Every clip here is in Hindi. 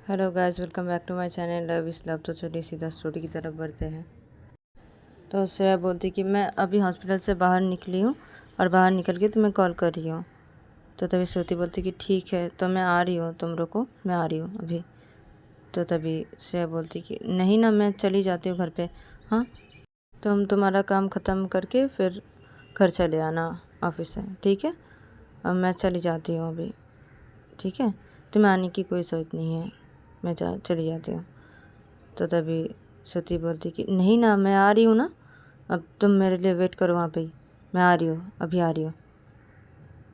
Hello guys, welcome back to my channel love is love. तो चलिए सीधा स्टोरी की तरफ बढ़ते हैं। तो श्रेया बोलती कि मैं अभी हॉस्पिटल से बाहर निकली हूँ और बाहर निकल के तुम्हें कॉल कर रही हूँ। तो तभी श्रुति बोलती कि ठीक है, तो मैं आ रही हूँ, तुम रुको, मैं आ रही हूँ अभी। तो तभी श्रेया बोलती कि नहीं ना, मैं चली जाती हूँ घर पे। हाँ, तुम तुम्हारा काम ख़त्म करके फिर घर चले आना ऑफिस से, ठीक है। अब मैं चली जाती हूँ अभी, ठीक है। तुम्हें आने की कोई ज़रूरत नहीं है, मैं चली जाती हूँ। तो तभी श्रुति बोलती कि नहीं ना, मैं आ रही हूँ ना, अब तुम मेरे लिए वेट करो वहाँ पे ही, मैं आ रही हूँ, अभी आ रही हूँ।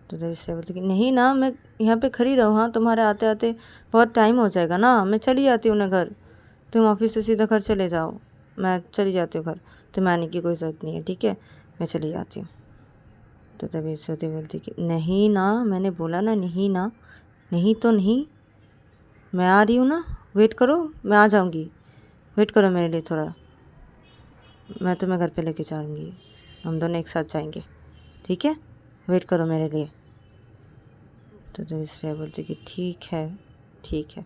तो तभी श्रेया बोलती कि नहीं ना, मैं यहाँ पे खड़ी रहूँ, हाँ तुम्हारे आते आते बहुत टाइम हो जाएगा ना, मैं चली जाती हूँ ना घर। तुम ऑफिस से सीधा घर चले जाओ, मैं चली जाती हूँ घर, तुम्हें आने की कोई ज़रूरत नहीं है, ठीक है, मैं चली जाती हूँ। तो तभी श्रुति बोलती कि नहीं ना, मैंने बोला ना, नहीं ना, नहीं तो नहीं, मैं आ रही हूँ ना, वेट करो, मैं आ जाऊँगी, वेट करो मेरे लिए थोड़ा, मैं तुम्हें घर पे लेके जाऊँगी, हम दोनों एक साथ जाएंगे, ठीक है, वेट करो मेरे लिए। तो श्रेया बोलती कि ठीक है, ठीक है,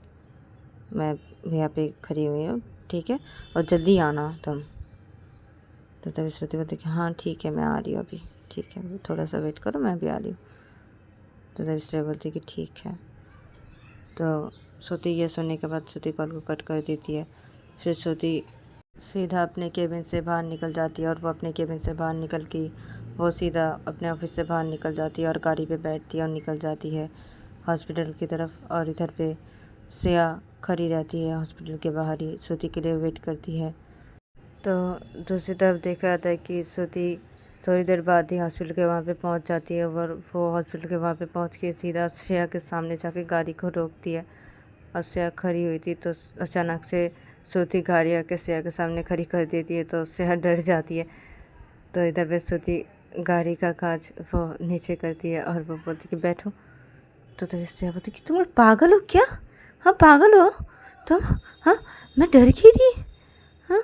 मैं यहाँ पे खड़ी हुई हूँ, ठीक है, और जल्दी आना तुम। तो तभी श्रुति बोलती कि हाँ ठीक है, मैं आ रही हूँ अभी, ठीक है, थोड़ा सा वेट करो, मैं भी आ रही हूँ। तो तभी श्रेया बोलती कि ठीक है। तो श्रुति ये सुनने के बाद श्रुति कॉल को कट कर देती है। फिर श्रुति सीधा अपने केबिन से बाहर निकल जाती है और वो अपने केबिन से बाहर निकल के वो सीधा अपने ऑफिस से बाहर निकल जाती है और गाड़ी पे बैठती है और निकल जाती है हॉस्पिटल की तरफ। और इधर पे श्रेया खड़ी रहती है हॉस्पिटल के बाहर ही, श्रुति के लिए वेट करती है। तो दूसरी तरफ देखा जाता है कि श्रुति थोड़ी देर बाद ही हॉस्पिटल के वहाँ पे पहुँच जाती है और वो हॉस्पिटल के वहाँ पे पहुँच के सीधा श्रेया के सामने जाके गाड़ी को रोकती है। और श्रेया खड़ी हुई थी तो अचानक से श्रुति गाड़ी आके श्रेया के सामने खड़ी कर देती है, तो श्रेया डर जाती है। तो इधर पे श्रुति गाड़ी का कांच वो नीचे करती है और वो बोलती कि बैठो। तो तभी श्रेया बोलती कि तुम पागल हो क्या? हाँ पागल हो तुम? हाँ, मैं डर गई थी। हाँ,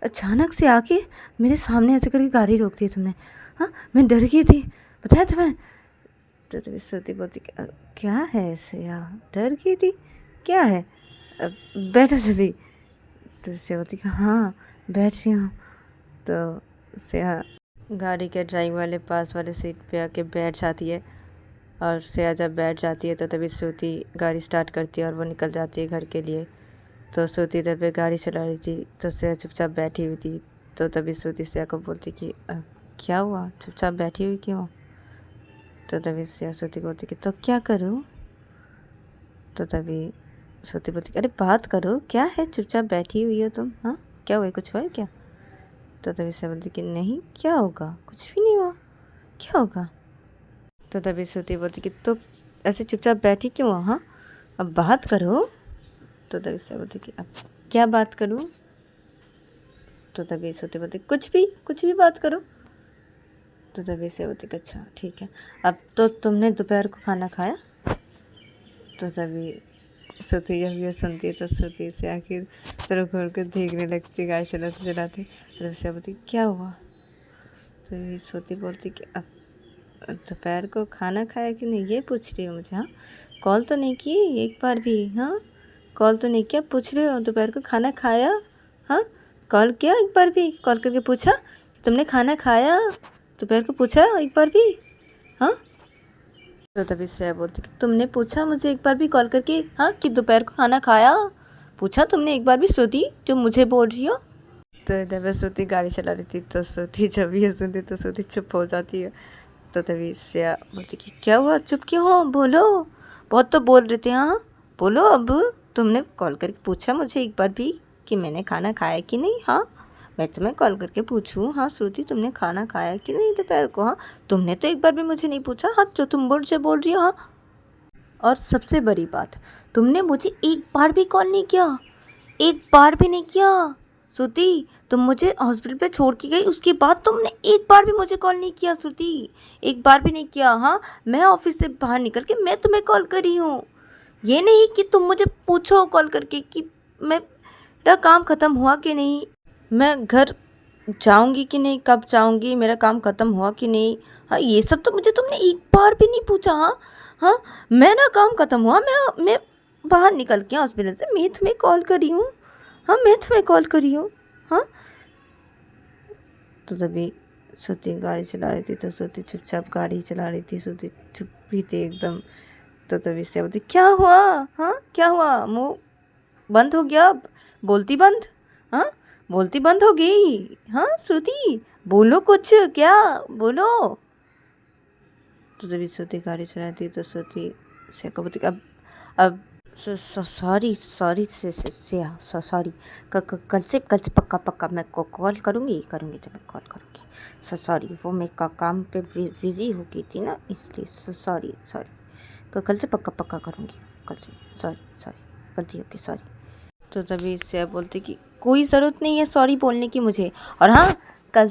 अचानक से आके मेरे सामने ऐसे करके गाड़ी रोक दी तुमने। हाँ, मैं डर गई थी, बताया तुम्हें? तो तभी श्रुति बोलती क्या है श्रेया, डर गई थी, क्या है, बैठो जल्दी। तो श्रेया बोलती कि हाँ बैठ रही हूँ। तो श्रेया गाड़ी के ड्राइवर वाले पास वाले सीट पे आके बैठ जाती है। और श्रेया जब बैठ जाती है तो तभी श्रुति गाड़ी स्टार्ट करती है और वो निकल जाती है घर के लिए। तो श्रुति इधर पे गाड़ी चला रही थी तो श्रेया चुपचाप बैठी हुई थी। तो तभी श्रुति श्रेया को बोलती कि क्या हुआ, चुपचाप बैठी हुई क्यों? तो तभी श्रेया श्रुति को बोलती कि तो क्या करूँ? तो तभी श्रुति बोलती अरे बात करो, क्या है चुपचाप बैठी हुई हो तुम? हाँ, क्या हुआ, कुछ हुआ है क्या? तो तभी श्रेया बोलती कि नहीं, क्या होगा, कुछ भी नहीं हुआ, क्या होगा? तो तभी श्रुति बोलती कि तो ऐसे चुपचाप बैठी क्यों हो? हाँ, अब बात करो। तो तभी श्रेया बोलती कि अब क्या बात करूँ? तो तभी श्रुति बोलती कुछ भी बात करो। तो तभी श्रेया बोलती अच्छा ठीक है, अब तो तुमने दोपहर को खाना खाया? तो तभी श्रुति जब ये सुनती है तो श्रुति से आखिर तरफ घूर कर देखने लगती, गाय चलाते चलाते। तब श्रेया बोलती क्या हुआ? तो श्रुति बोलती कि अब दोपहर को खाना खाया कि नहीं, ये पूछ रही हो मुझे? हाँ, कॉल तो नहीं की एक बार भी, हाँ कॉल तो नहीं किया, पूछ रहे हो दोपहर को खाना खाया? हाँ, कॉल किया एक बार भी, कॉल करके पूछा कि तुमने खाना खाया? दोपहर को पूछा एक बार भी? हाँ। तो तभी श्रेया बोलती कि तुमने पूछा मुझे एक बार भी कॉल करके, हाँ, कि दोपहर को खाना खाया? पूछा तुमने एक बार भी श्रुति, जो मुझे बोल रही हो? तो इधर श्रुति गाड़ी चला रही थी तो श्रुति जब ये सुनती तो श्रुति चुप हो जाती है। तो तभी श्रेया बोलती कि क्या हुआ, चुप क्यों हो, बोलो, बहुत तो बोल रहे थे, हाँ बोलो। अब तुमने कॉल करके पूछा मुझे एक बार भी कि मैंने खाना खाया कि नहीं? हाँ, मैं तुम्हें कॉल करके पूछूं, हाँ श्रुति तुमने खाना खाया कि नहीं दोपहर को? हाँ, तुमने तो एक बार भी मुझे नहीं पूछा, हाँ जो तुम बोल रही हो। हाँ, और सबसे बड़ी बात, तुमने मुझे एक बार भी कॉल नहीं किया, एक बार भी नहीं किया। श्रुति, तुम मुझे हॉस्पिटल पे छोड़ के गई, उसके बाद तुमने एक बार भी मुझे कॉल नहीं किया श्रुति, एक बार भी नहीं किया। हाँ, मैं ऑफिस से बाहर निकल के मैं तुम्हें कॉल करी हूँ, ये नहीं कि तुम मुझे पूछो कॉल करके कि मेरा काम ख़त्म हुआ कि नहीं, मैं घर जाऊँगी कि नहीं, कब जाऊँगी, मेरा काम ख़त्म हुआ कि नहीं। हाँ, ये सब तो मुझे तुमने एक बार भी नहीं पूछा। हाँ हाँ, मेरा काम ख़त्म हुआ, मैं बाहर निकल के हॉस्पिटल से मैं तुम्हें कॉल कर रही हूँ। हाँ, मैं तुम्हें कॉल कर रही हूँ। हाँ, तो तभी श्रुति गाड़ी चला रही थी, तो श्रुति चुपचाप गाड़ी चला रही थी, श्रुति चुप भी थी एकदम। तो तभी से बोलती, क्या हुआ? हाँ, क्या हुआ? मुँह बंद हो गया अब? बोलती बंद? हाँ, बोलती बंद हो गई? हाँ श्रुति, बोलो कुछ, क्या बोलो? तो तभी श्रुति गाड़ी चलाती, तो श्रुति से को बोलती, अब सॉरी सॉरी सॉरी, कल से पक्का मैं कॉल करूँगी तो मैं कॉल करूँगी। सॉरी, वो मैं काम पे बिजी हो गई थी ना, इसलिए सॉरी। कल से पक्का करूँगी, कल से। सॉरी, गलती हो गई, सॉरी। तो तभी इससे बोलते कि कोई ज़रूरत नहीं है सॉरी बोलने की मुझे, और हाँ, कल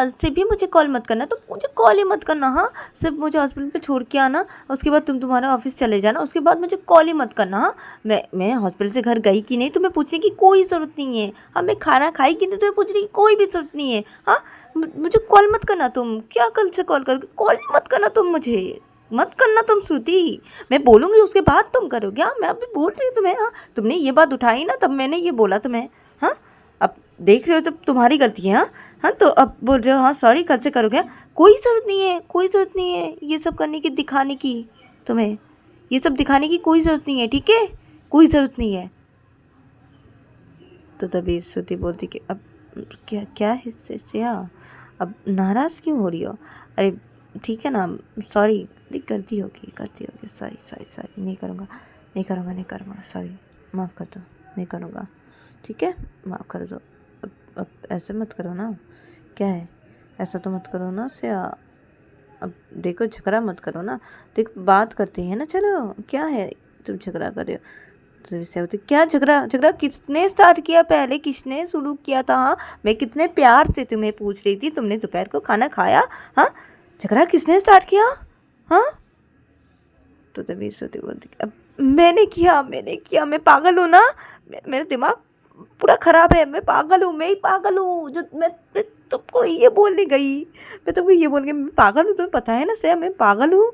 से भी मुझे कॉल मत करना, तो मुझे कॉल ही मत करना। हाँ, सिर्फ मुझे हॉस्पिटल पे छोड़ के आना, उसके बाद तुम्हारा ऑफिस चले जाना, उसके बाद मुझे कॉल ही मत करना। हाँ, मैं हॉस्पिटल से घर गई कि नहीं तुम्हें पूछने की कोई ज़रूरत नहीं है। हाँ, मैं खाना खाई कि नहीं तुम्हें पूछने की कोई भी ज़रूरत नहीं है। हाँ, मुझे कॉल मत करना तुम, क्या कल से कॉल ही मत करना तुम, मुझे मत करना तुम श्रुति। मैं बोलूँगी उसके बाद तुम करोगे। हाँ, मैं अभी बोल रही हूँ तुम्हें। हाँ, तुमने ये बात उठाई ना, तब मैंने ये बोला तुम्हें। हाँ, अब देख रहे हो जब तुम्हारी गलती है। हाँ, तो अब बोल रहे हो हाँ सॉरी कल से करोगे। कोई ज़रूरत नहीं है ये सब करने की, दिखाने की। तुम्हें ये सब दिखाने की कोई ज़रूरत नहीं है, ठीक है? कोई ज़रूरत नहीं है। तो तभी श्रुति बोलती कि अब क्या हिस्से से अब नाराज़ क्यों हो रही हो? अरे ठीक है ना, सॉरी, गलती होगी, सॉरी, नहीं करूँगा, सॉरी, माफ़ कर दो, नहीं करूँगा, ठीक है, माफ़ कर दो। अब ऐसे मत करो ना, क्या है, ऐसा तो मत करो ना से। अब देखो, झगड़ा मत करो ना, देखो बात करते हैं ना, चलो क्या है, तुम झगड़ा कर रहे हो? तो इससे होती, क्या झगड़ा किसने स्टार्ट किया? पहले किसने शुरू किया था? हाँ, मैं कितने प्यार से तुम्हें पूछ रही थी, तुमने दोपहर को खाना खाया? हाँ, झगड़ा किसने स्टार्ट किया? हाँ, तो तभी सोती बोलती, अब मैंने किया, मैं पागल हूँ ना, मेरा दिमाग पूरा ख़राब है, मैं ही पागल हूँ जो मैं तुमको ये बोलने गई। मैं पागल हूँ, तुम्हें पता है ना श्रेया, मैं पागल हूँ,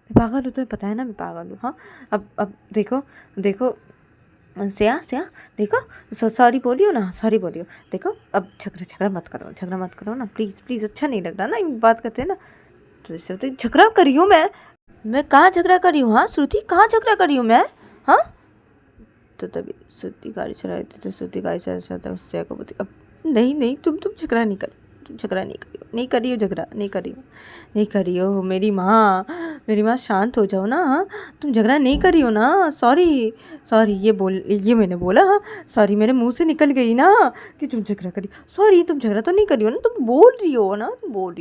तुम्हें पता है ना मैं पागल हूँ। हाँ, अब देखो श्रेया देखो, सॉरी बोलियो ना, देखो, अब झगड़ा मत करो ना, प्लीज़, अच्छा नहीं लग रहा ना ये बात करते हैं ना। तो इससे बोलते, झगड़ा करी हूँ मैं कहाँ झगड़ा करी हूँ? हाँ श्रुति, कहाँ झगड़ा करी हूँ मैं? हाँ, तो तभी श्रुति गाड़ी चला रही थी, तो श्रुति गाड़ी चलाते उससे को बोलती, अब नहीं, तुम झगड़ा नहीं करियो, नहीं करियो मेरी माँ, शांत हो जाओ ना। हाँ, तुम झगड़ा नहीं करियो ना, सॉरी, ये मैंने बोला। हाँ, सॉरी मेरे मुंह से निकल गई ना कि तुम झगड़ा करी। सॉरी, तुम झगड़ा तो नहीं करियो ना, तुम बोल रही हो ना, तो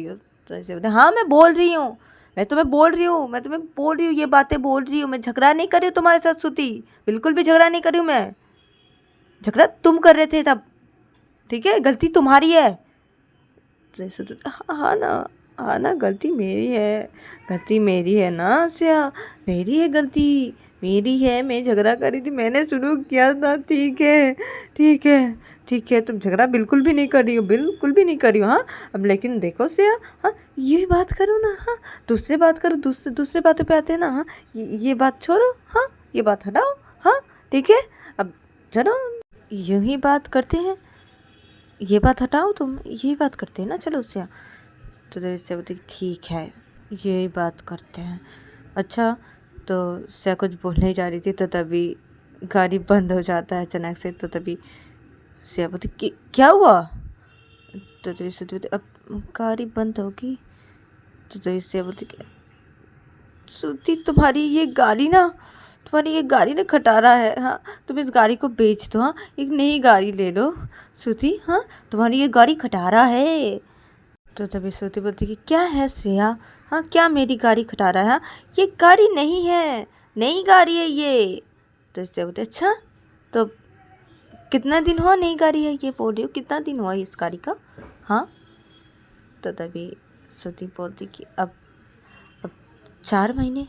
ऐसे बोलते, हाँ मैं बोल रही हूँ, मैं तुम्हें बोल रही हूँ, ये बातें बोल रही हूँ, मैं झगड़ा नहीं कर रही हूँ तुम्हारे साथ श्रुति, बिल्कुल भी झगड़ा नहीं कर रही हूँ मैं। झगड़ा तुम कर रहे थे तब, ठीक है, गलती तुम्हारी है। हाँ ना, गलती मेरी है ना श्रेया, मेरी है गलती, मैं झगड़ा करी थी, मैंने शुरू किया था, ठीक है, तुम झगड़ा बिल्कुल भी नहीं कर रही हो। हाँ, अब लेकिन देखो श्रेया, हाँ ये बात करो ना, हाँ दूसरे बात करो, दूसरे बातों पे आते हैं ना। हाँ, ये बात छोड़ो, हाँ ये बात हटाओ। हाँ, ठीक है, अब चलो यूं ही बात करते हैं, ये बात हटाओ, तुम ये बात करते हैं ना, चलो उससे। तो इससे बोलती, ठीक है, ये बात करते हैं। अच्छा, तो से कुछ बोलने ही जा रही थी, तो तभी गाड़ी बंद हो जाता है अचानक से। तो तभी से बोलती, क्या हुआ? तो तभी से बोलती, अब गाड़ी बंद होगी। तो तभी से बोलती, श्रुति तुम्हारी ये गाड़ी ना खटारा है। हाँ, तुम इस गाड़ी को बेच दो। हाँ, एक नई गाड़ी ले लो श्रुति। हाँ, तुम्हारी ये गाड़ी खटारा है। तो तभी श्रुति बोलती कि क्या है श्रेया? हाँ, क्या मेरी गाड़ी खटारा है? हाँ, ये गाड़ी नहीं है, नई गाड़ी है ये। तो इससे बोलते, अच्छा तो कितना दिन हुआ नई गाड़ी है ये बोल रही हो, कितना दिन हुआ इस गाड़ी का? हाँ, तो तभी श्रुति बोलती कि अब 4 महीने।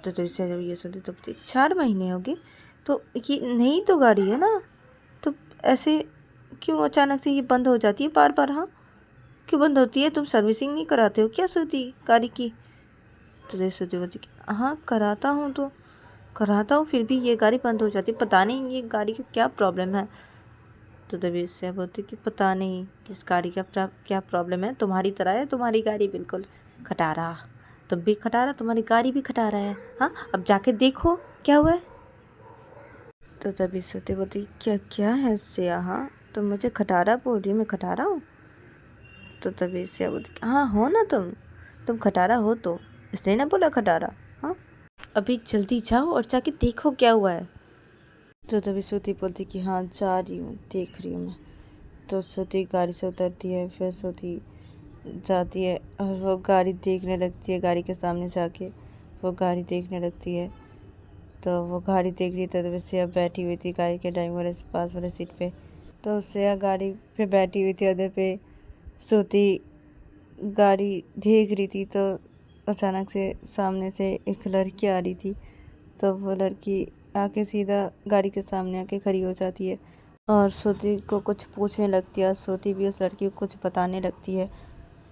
तो जब से जब ये सुनती तो 4 महीने हो गए, तो ये नई तो गाड़ी है ना, तो ऐसे क्यों अचानक से ये बंद हो जाती है बार? हाँ, क्यों बंद होती है? तुम सर्विसिंग नहीं कराते हो क्या श्रुति गाड़ी की? तो श्रुति बोलती हाँ कराता हूँ, तो कराता हूँ फिर भी ये गाड़ी बंद हो जाती, पता नहीं ये गाड़ी का क्या प्रॉब्लम है। तो तभी से बोलती कि पता नहीं किस गाड़ी का क्या प्रॉब्लम है, तुम्हारी तरह है तुम्हारी गाड़ी बिल्कुल खटारा, तुम भी खटारा तुम्हारी गाड़ी भी खटारा है। हाँ अब जाके देखो क्या हुआ है। तो तभी सोते बोलती क्या क्या है इससे, हाँ तुम मुझे खटारा बोल रही हो, मैं खटारा हूँ। तो तभी से बोलती हाँ हो ना तुम खटारा हो, तो इसलिए ना बोला खटारा। हाँ अभी जल्दी जाओ और जाके देखो क्या हुआ है। तो तभी श्रुति बोलती कि हाँ जा रही हूँ, देख रही हूँ मैं। तो श्रुति गाड़ी से उतरती है, फिर श्रुति जाती है और वो गाड़ी देखने लगती है, गाड़ी के सामने जाके वो गाड़ी देखने लगती है। तो वो गाड़ी देख रही थी, तो श्रेया बैठी हुई थी गाड़ी के ड्राइवर वाले पास वाले सीट पे। तो श्रेया गाड़ी पे बैठी हुई थी, उधर पे श्रुति गाड़ी देख रही थी। तो अचानक से सामने से एक लड़की आ रही थी, तो वो लड़की आके सीधा गाड़ी के सामने आके खड़ी हो जाती है और श्रुति को कुछ पूछने लगती है। श्रुति भी उस लड़की को कुछ बताने लगती है।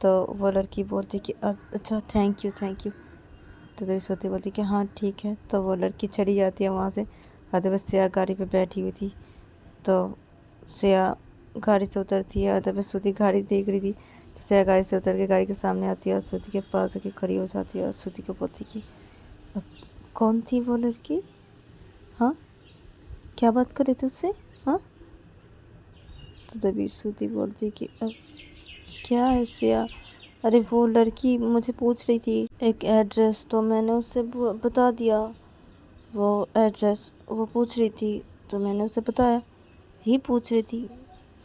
तो वो लड़की बोलती कि अब अच्छा थैंक यू। तो तभी श्रुति बोलती कि हाँ ठीक है। तो वो लड़की चली जाती है वहाँ से, और तब श्रेया गाड़ी पे बैठी हुई थी। तो श्रेया गाड़ी से उतरती है और तब श्रुति गाड़ी देख रही थी। तो श्रेया गाड़ी से उतर के गाड़ी के सामने आती है और श्रुति के पास आके खड़ी हो जाती है और श्रुति को बोलती कि अब कौन थी वो लड़की, हाँ क्या बात कर रहे थे उससे, हाँ। तो तभी श्रुति बोलती कि अब क्या है श्रेया, अरे वो लड़की मुझे पूछ रही थी एक एड्रेस, तो मैंने उससे बता दिया वो एड्रेस, वो पूछ रही थी तो मैंने उसे बताया, ही पूछ रही थी,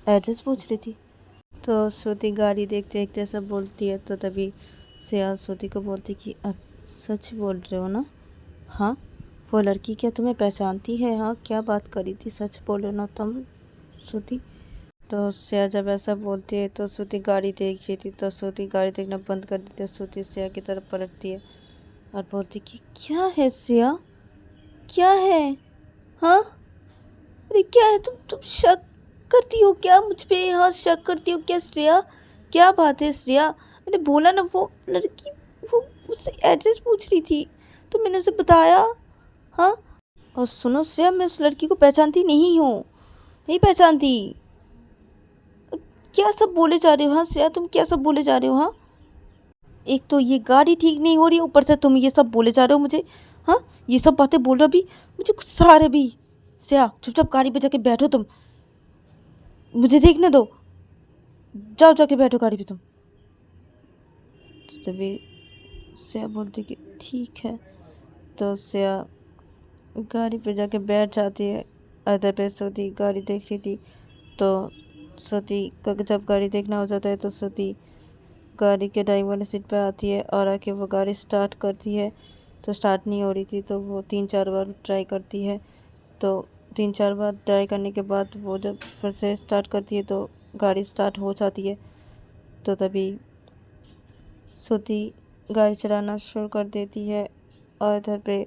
एड्रेस पूछ रही थी। तो श्रुति गाड़ी देखते देखते सब बोलती है। तो तभी श्रेया श्रुति को बोलती कि अब सच बोल रहे हो ना, हाँ वो लड़की क्या तुम्हें पहचानती है, हाँ क्या बात करी थी, सच बोलो ना तुम श्रुति। तो श्रेया जब ऐसा बोलती है तो श्रुति गाड़ी देख रही थी, तो श्रुति गाड़ी देखना बंद कर देती है। श्रुति श्रेया की तरफ पलटती है और बोलती कि क्या है श्रेया, क्या है, हाँ अरे क्या है, तुम शक करती हो क्या मुझ पे, हाँ शक करती हो क्या श्रेया, क्या बात है श्रेया। मैंने बोला ना वो लड़की वो मुझसे एड्रेस पूछ रही थी तो मैंने उसे बताया, हाँ। और सुनो श्रेया, मैं उस लड़की को पहचानती नहीं हूँ, नहीं पहचानती। क्या सब बोले जा रहे हो, हाँ श्रेया तुम क्या सब बोले जा रहे हो, हाँ। एक तो ये गाड़ी ठीक नहीं हो रही, ऊपर से तुम ये सब बोले जा रहे हो मुझे, हाँ ये सब बातें बोल रहे हो, भी मुझे गुस्सा आ रहा है। भी श्रेया चुपचाप गाड़ी पे जाके बैठो, तुम मुझे देखने दो, जाओ जाके बैठो गाड़ी पे तुम। तो तभी श्रेया बोलती कि ठीक है। तो श्रेया गाड़ी पे जाके बैठ जाती है। अदर पे श्रुति गाड़ी देख रही थी। तो श्रुति का जब गाड़ी देखना हो जाता है तो श्रुति गाड़ी के ड्राइवर वाले सीट पे आती है और आके वो गाड़ी स्टार्ट करती है। तो स्टार्ट नहीं हो रही थी, तो वो 3-4 बार ट्राई करती है। तो 3-4 बार ट्राई करने के बाद वो जब फिर से स्टार्ट करती है तो गाड़ी स्टार्ट हो जाती है। तो तभी श्रुति गाड़ी चलाना शुरू कर देती है और इधर पे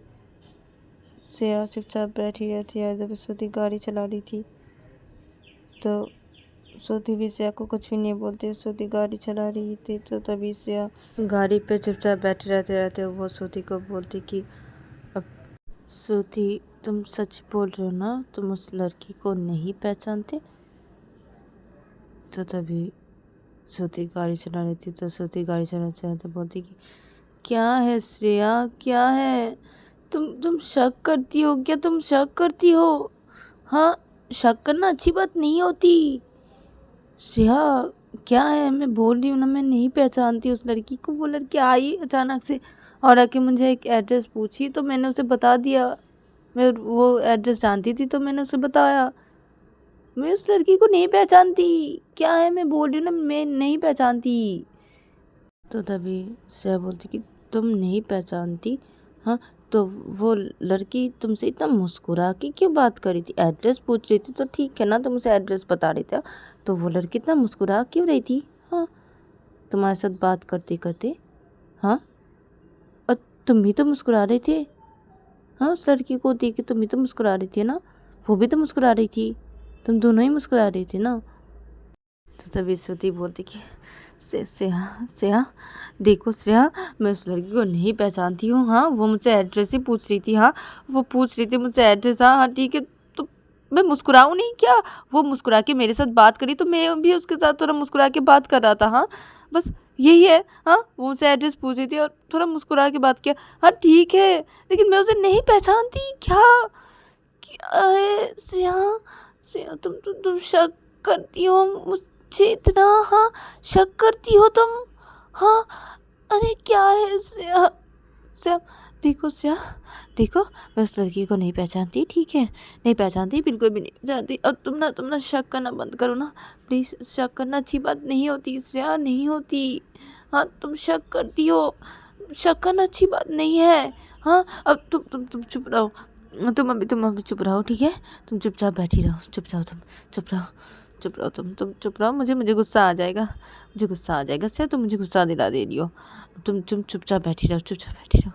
श्रेया चुपचाप बैठी रहती है। इधर पे श्रुति गाड़ी चला रही थी, तो श्रुति भी श्रेया को कुछ भी नहीं बोलती, श्रुति गाड़ी चला रही थी। तो तभी श्रेया गाड़ी पे चुपचाप बैठे रहते रहते वो श्रुति को बोलती कि अब श्रुति तुम सच बोल रहे हो ना, तुम उस लड़की को नहीं पहचानते। तो तभी श्रुति गाड़ी चला रही थी, तो श्रुति गाड़ी चलाते चलाते बोलती कि क्या है श्रेया, क्या है, तुम शक करती हो क्या, तुम शक करती हो, हाँ शक करना अच्छी बात नहीं होती श्रेया। क्या है, मैं बोल रही हूँ ना मैं नहीं पहचानती उस लड़की को। वो लड़की आई अचानक से और आके मुझे एक एड्रेस पूछी तो मैंने उसे बता दिया, मैं वो एड्रेस जानती थी तो मैंने उसे बताया। मैं उस लड़की को नहीं पहचानती, क्या है, मैं बोल रही हूँ ना मैं नहीं पहचानती। तो तभी श्रेया बोलती कि तुम नहीं पहचानती, हाँ तो वो लड़की तुमसे इतना मुस्कुरा के क्यों बात करी थी, एड्रेस पूछ रही थी तो ठीक है ना, तुम उसे एड्रेस बता रही थी, तो वो लड़की इतना मुस्कुरा क्यों रही थी, हाँ तुम्हारे साथ बात करते करते, हाँ और तुम भी तो मुस्कुरा रहे थे, हाँ उस लड़की को देख के तुम भी तो मुस्कुरा रही थी ना, वो भी तो मुस्कुरा रही थी, तुम दोनों ही मुस्कुरा रही थी ना। तो तभी श्रुति बोलती कि श्रेया श्रेया देखो श्रेया, मैं उस लड़की को नहीं पहचानती हूँ। हाँ, वो मुझसे एड्रेस ही पूछ रही थी। हाँ, वो पूछ रही थी मुझसे एड्रेस। हाँ हाँ ठीक है, तो मैं मुस्कुराऊँ नहीं क्या? वो मुस्कुरा के मेरे साथ बात करी तो मैं भी उसके साथ थोड़ा मुस्कुरा के बात कर रहा था। हाँ, बस यही है। हाँ, वो मुझसे एड्रेस पूछ रही थी और थोड़ा मुस्कुरा के बात किया। हाँ ठीक है, लेकिन मैं उसे नहीं पहचानती। क्या क्या है श्रेया? श्रेया तुम शक करती हो मुझे इतना? हाँ, शक करती हो तुम? हाँ, अरे क्या है श्रेया? श्रेया देखो, श्रेया देखो, मैं उस लड़की को नहीं पहचानती। ठीक है, नहीं पहचानती, बिल्कुल भी नहीं पहचानती। और तुम ना शक करना बंद करो ना प्लीज़। शक करना अच्छी बात नहीं होती श्रेया, नहीं होती। हाँ, तुम शक करती हो, शक करना अच्छी बात नहीं है। हाँ, अब तुम चुप रहो। तुम अभी चुप रहो, ठीक है? तुम चुपचाप बैठी रहो, चुप रहो, तुम चुप रहो, चुप रहो, तुम चुप रहो। मुझे गुस्सा आ जाएगा, मुझे गुस्सा आ जाएगा। श्रेया तुम मुझे गुस्सा दिला दे रही हो। तुम चुपचाप बैठी रहो, चुपचाप बैठी रहो,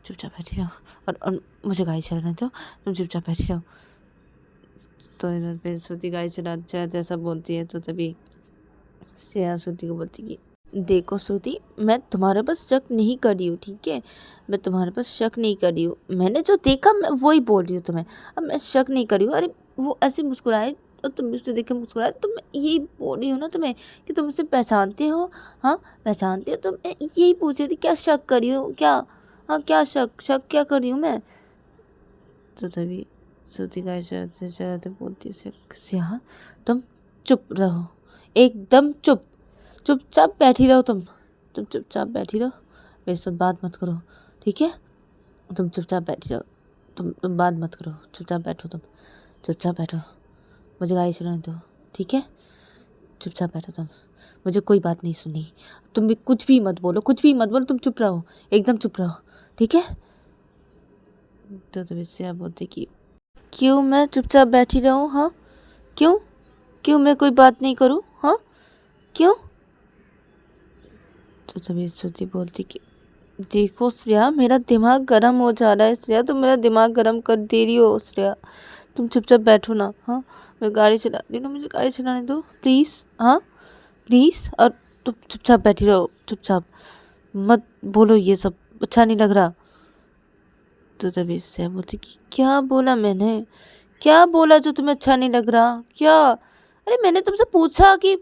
चुपचाप बैठी रहो। और मुझे गाड़ी चलाने दो, तुम चुपचाप बैठी रहो। तो इधर पे श्रुति गाड़ी चलाते चलाते ऐसा बोलती है। तो तभी श्रेया श्रुति को बोलती कि देखो श्रुति, मैं तुम्हारे पास शक नहीं कर रही हूँ, ठीक है? मैं तुम्हारे पास शक नहीं कर रही हूँ। मैंने जो देखा मैं वही बोल रही हूँ तुम्हें। अब मैं शक नहीं कर रही हूँ। अरे वो ऐसे मुस्कुराए और तुम उसे देख के मुस्कुराए, तो मैं यही बोल रही हूँ ना तुम्हें कि तुम उसे पहचानते हो। हाँ, पहचानते हो। तो मैं यही पूछ रही थी, क्या शक कर रही हूँ क्या? हाँ, क्या शक क्या कर रही हूँ मैं? तो तभी श्रुति का चलाते चलाते बोलती है श्रेया तुम चुप रहो, एकदम चुपचाप बैठी रहो। तुम चुपचाप बैठी रहो, मेरे साथ बात मत करो, ठीक है? तुम चुपचाप बैठी रहो, तुम बात मत करो, चुपचाप बैठो। तुम चुपचाप बैठो, मुझे गाड़ी चलाने दो, ठीक है? चुपचाप बैठो तुम, मुझे कोई बात नहीं सुननी। तुम भी कुछ भी मत बोलो, कुछ भी मत बोलो, तुम चुप रहो, एकदम चुप रहो, ठीक है? तो तभी से आप बोलते कि क्यों मैं चुपचाप बैठी रहूँ? हाँ, क्यों मैं कोई बात नहीं करूँ? हाँ, क्यों? तो तभी श्रुति बोलती कि देखो श्रेया, मेरा दिमाग गर्म हो जा रहा है। श्रेया तुम मेरा दिमाग गर्म कर दे रही हो। श्रेया तुम चुपचाप बैठो ना। हाँ, मैं गाड़ी चला रही हूँ, मुझे गाड़ी चलाने दो प्लीज़। हाँ प्लीज़, और तुम चुपचाप बैठी रहो, चुपचाप मत बोलो, ये सब अच्छा नहीं लग रहा। तो तभी श्रेया बोलती कि क्या बोला मैंने? क्या बोला जो तुम्हें अच्छा नहीं लग रहा? क्या? अरे मैंने तुमसे पूछा कि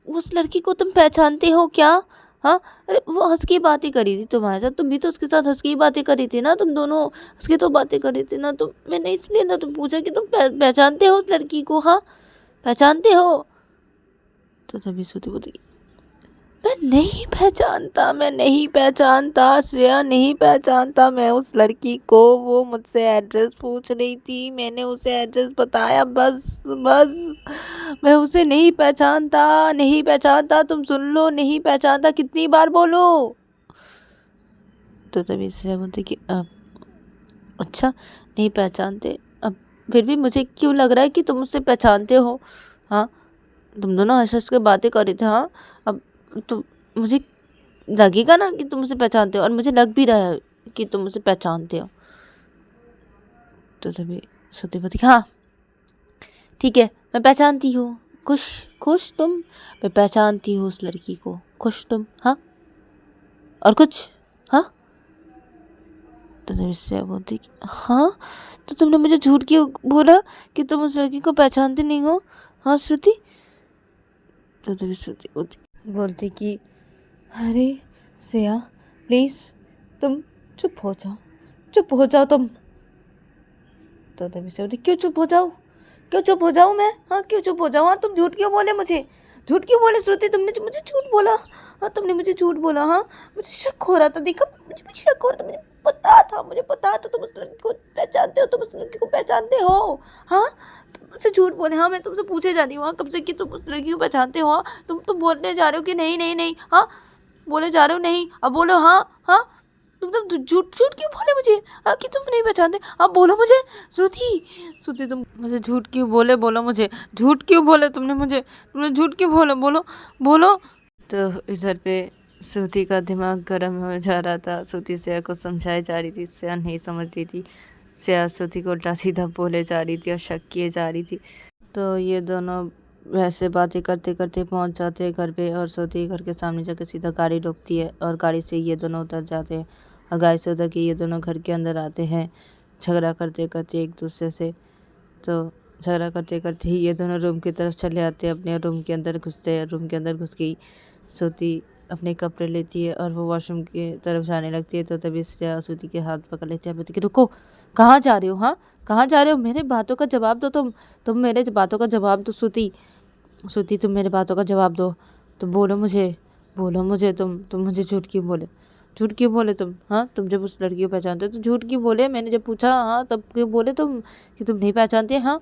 उस लड़की को तुम पहचानते हो क्या? हाँ, अरे वो हंस की बातें करी थी तुम्हारे साथ, तुम भी तो उसके साथ हंस की बातें करी थी ना, तुम दोनों हंस के तो बातें करी थी ना। तो मैंने इसलिए ना तुम पूछा कि तुम पहचानते हो उस लड़की को? हाँ, पहचानते हो? तो तभी श्रुति बोलती मैं नहीं पहचानता श्रेया, नहीं पहचानता मैं उस लड़की को। वो मुझसे एड्रेस पूछ रही थी, मैंने उसे एड्रेस बताया, बस मैं उसे नहीं पहचानता। तुम सुन लो, नहीं पहचानता, कितनी बार बोलो? तो तभी श्रेया बोलती कि अच्छा नहीं पहचानते, अब फिर भी मुझे क्यों लग रहा है कि तुम उसे पहचानते हो। हाँ, तुम दोनों हंस हंस के बातें कर रहे थे। हाँ, अब तो मुझे लगेगा ना कि तुम उसे पहचानते हो, और मुझे लग भी रहा है कि तुम उसे पहचानते हो। तो तभी श्रुति बोलती हाँ ठीक है, मैं पहचानती हूँ। खुश तुम? मैं पहचानती हूँ उस लड़की को। खुश तुम? हाँ, और कुछ? हाँ। तो तभी श्रेया बोलती कि हाँ, तो तुमने मुझे झूठ क्यों बोला कि तुम उस लड़की को पहचानते नहीं हो? हाँ श्रुति। तो तभी श्रुति बोलती कि अरे श्रेया प्लीज़ तुम चुप हो जाओ तुम। तो तभी से बोलती क्यों चुप हो जाऊँ मैं? हाँ, क्यों चुप हो जाऊँ? हाँ, तुम झूठ क्यों बोले मुझे? झूठ क्यों बोले श्रुति? तुमने मुझे झूठ बोला। हाँ, तुमने मुझे झूठ बोला। हाँ, मुझे शक हो रहा था, देखा, मुझे शक हो रहा था, मुझे पता था तुम उस लड़की को पहचानते हो, हाँ, तुम मुझसे झूठ बोले। हाँ, मैं तुमसे पूछे जा रही हूँ हाँ कब से कि तुम उस लड़की को पहचानते हो। हाँ, तुम बोलने जा रहे हो कि नहीं। हाँ, बोले जा रहे हो नहीं, अब बोलो हाँ। तुम झूठ क्यों बोले मुझे? हाँ, कि तुम नहीं पहचानते? अब बोलो मुझे। श्रुति तुम मुझे झूठ क्यों बोले? बोलो मुझे, झूठ क्यों बोले तुमने झूठ क्यों बोलो। तो इधर पे श्रुति का दिमाग गर्म हो जा रहा था। श्रुति श्रेया को समझाई जा रही थी, श्रेया नहीं समझ रही थी। श्रेया श्रुति को उल्टा सीधा बोले जा रही थी और शक किए जा रही थी। तो ये दोनों वैसे बातें करते करते पहुंच जाते हैं घर पे और श्रुति घर के सामने जाकर सीधा गाड़ी रोकती है और गाड़ी से ये दोनों उतर जाते हैं और गाड़ी से उतर के ये दोनों घर के अंदर आते हैं झगड़ा करते करते एक दूसरे से। तो झगड़ा करते करते ही ये दोनों रूम की तरफ चले आते हैं, अपने रूम के अंदर घुसते हैं। रूम के अंदर घुस गई श्रुति अपने कपड़े लेती है और वो वॉशरूम की तरफ जाने लगती है। तो तभी श्रेया श्रुति के हाथ पकड़ लेती है, बोलती कि रुको, कहाँ जा रहे हो? हाँ, कहाँ जा रहे हो? मेरे बातों का जवाब दो। तुम मेरे बातों का जवाब दो श्रुति। श्रुति तुम मेरे बातों का जवाब दो। तुम बोलो मुझे तुम मुझे झूठ क्यों बोले तुम? हाँ, तुम जब उस लड़की को पहचानते तो झूठ क्यों बोले? मैंने जब पूछा हाँ तब क्यों बोले तुम कि तुम नहीं पहचानते? हाँ,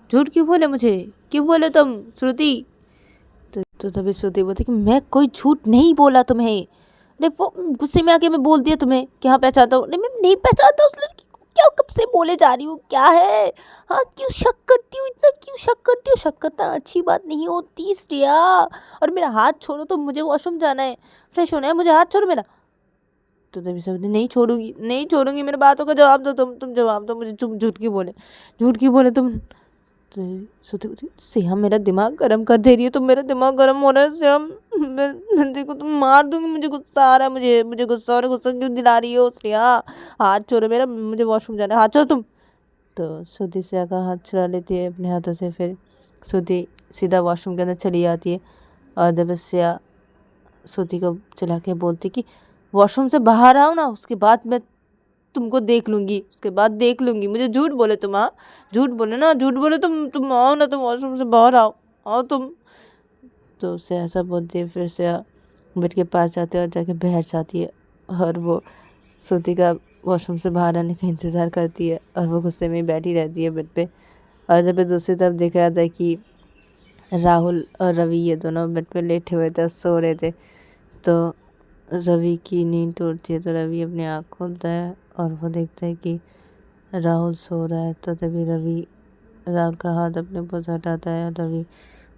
झूठ क्यों बोले मुझे? क्यों बोले तुम श्रुति? तो तभी श्रुति बोलती कि मैं कोई झूठ नहीं बोला तुम्हें। अरे वो गुस्से में आके मैं बोल दिया तुम्हें कि हाँ पहचानता हूँ। नहीं, मैं नहीं पहचानता उस लड़की को। क्या कब से बोले जा रही हूँ? क्या है? हाँ, क्यों शक करती हूँ इतना? क्यों शक करती हूँ? शक करना अच्छी बात नहीं होती श्रेया। और मेरा हाथ छोड़ो, तो मुझे वॉशरूम जाना है, फ्रेश होना है, मुझे हाथ छोड़ो मेरा। तो तभी सब नहीं छोड़ूंगी, मेरे बातों का जवाब दो। तुम जवाब दो मुझे। तुम झूठ क्यों बोले तुम? तो सोते श्याम मेरा दिमाग गर्म कर दे रही है। तुम मेरा दिमाग गर्म हो रहा है श्याम। मैं देखो तुम मार दूंगी। मुझे गुस्सा आ रहा है, मुझे गुस्सा और गुस्सा क्यों दिला रही हो श्रेया? हाथ छोड़ो मेरा, मुझे वॉशरूम जाना है, हाथ छोड़ो तुम। तो श्रुति श्रेया का हाथ छुड़ा लेती है अपने हाथों से। फिर श्रुति सीधा वॉशरूम के अंदर चली जाती है और जब श्रेया श्रुति को चला के बोलती कि वॉशरूम से बाहर आओ ना, उसके बाद मैं तुमको देख लूंगी, मुझे झूठ बोले तुम। हाँ, झूठ बोले तुम आओ ना, तुम वॉशरूम से बाहर आओ तुम। तो उससे ऐसा बोलती है। फिर से बेड के पास जाते है और जाके बैठ जाती है और वो श्रुति का वॉशरूम से बाहर आने का इंतज़ार करती है और वो गुस्से में बैठी रहती है बेड पे। और जब दूसरी तरफ देखा जाता है कि राहुल और रवि ये दोनों बेड पे लेटे हुए थे, सो रहे थे। तो रवि की नींद टूटती है तो रवि अपनी आँख खोलता है और वो देखता है कि राहुल सो रहा है। तो तभी रवि राहुल का हाथ अपने ऊपर से हटाता है और रवि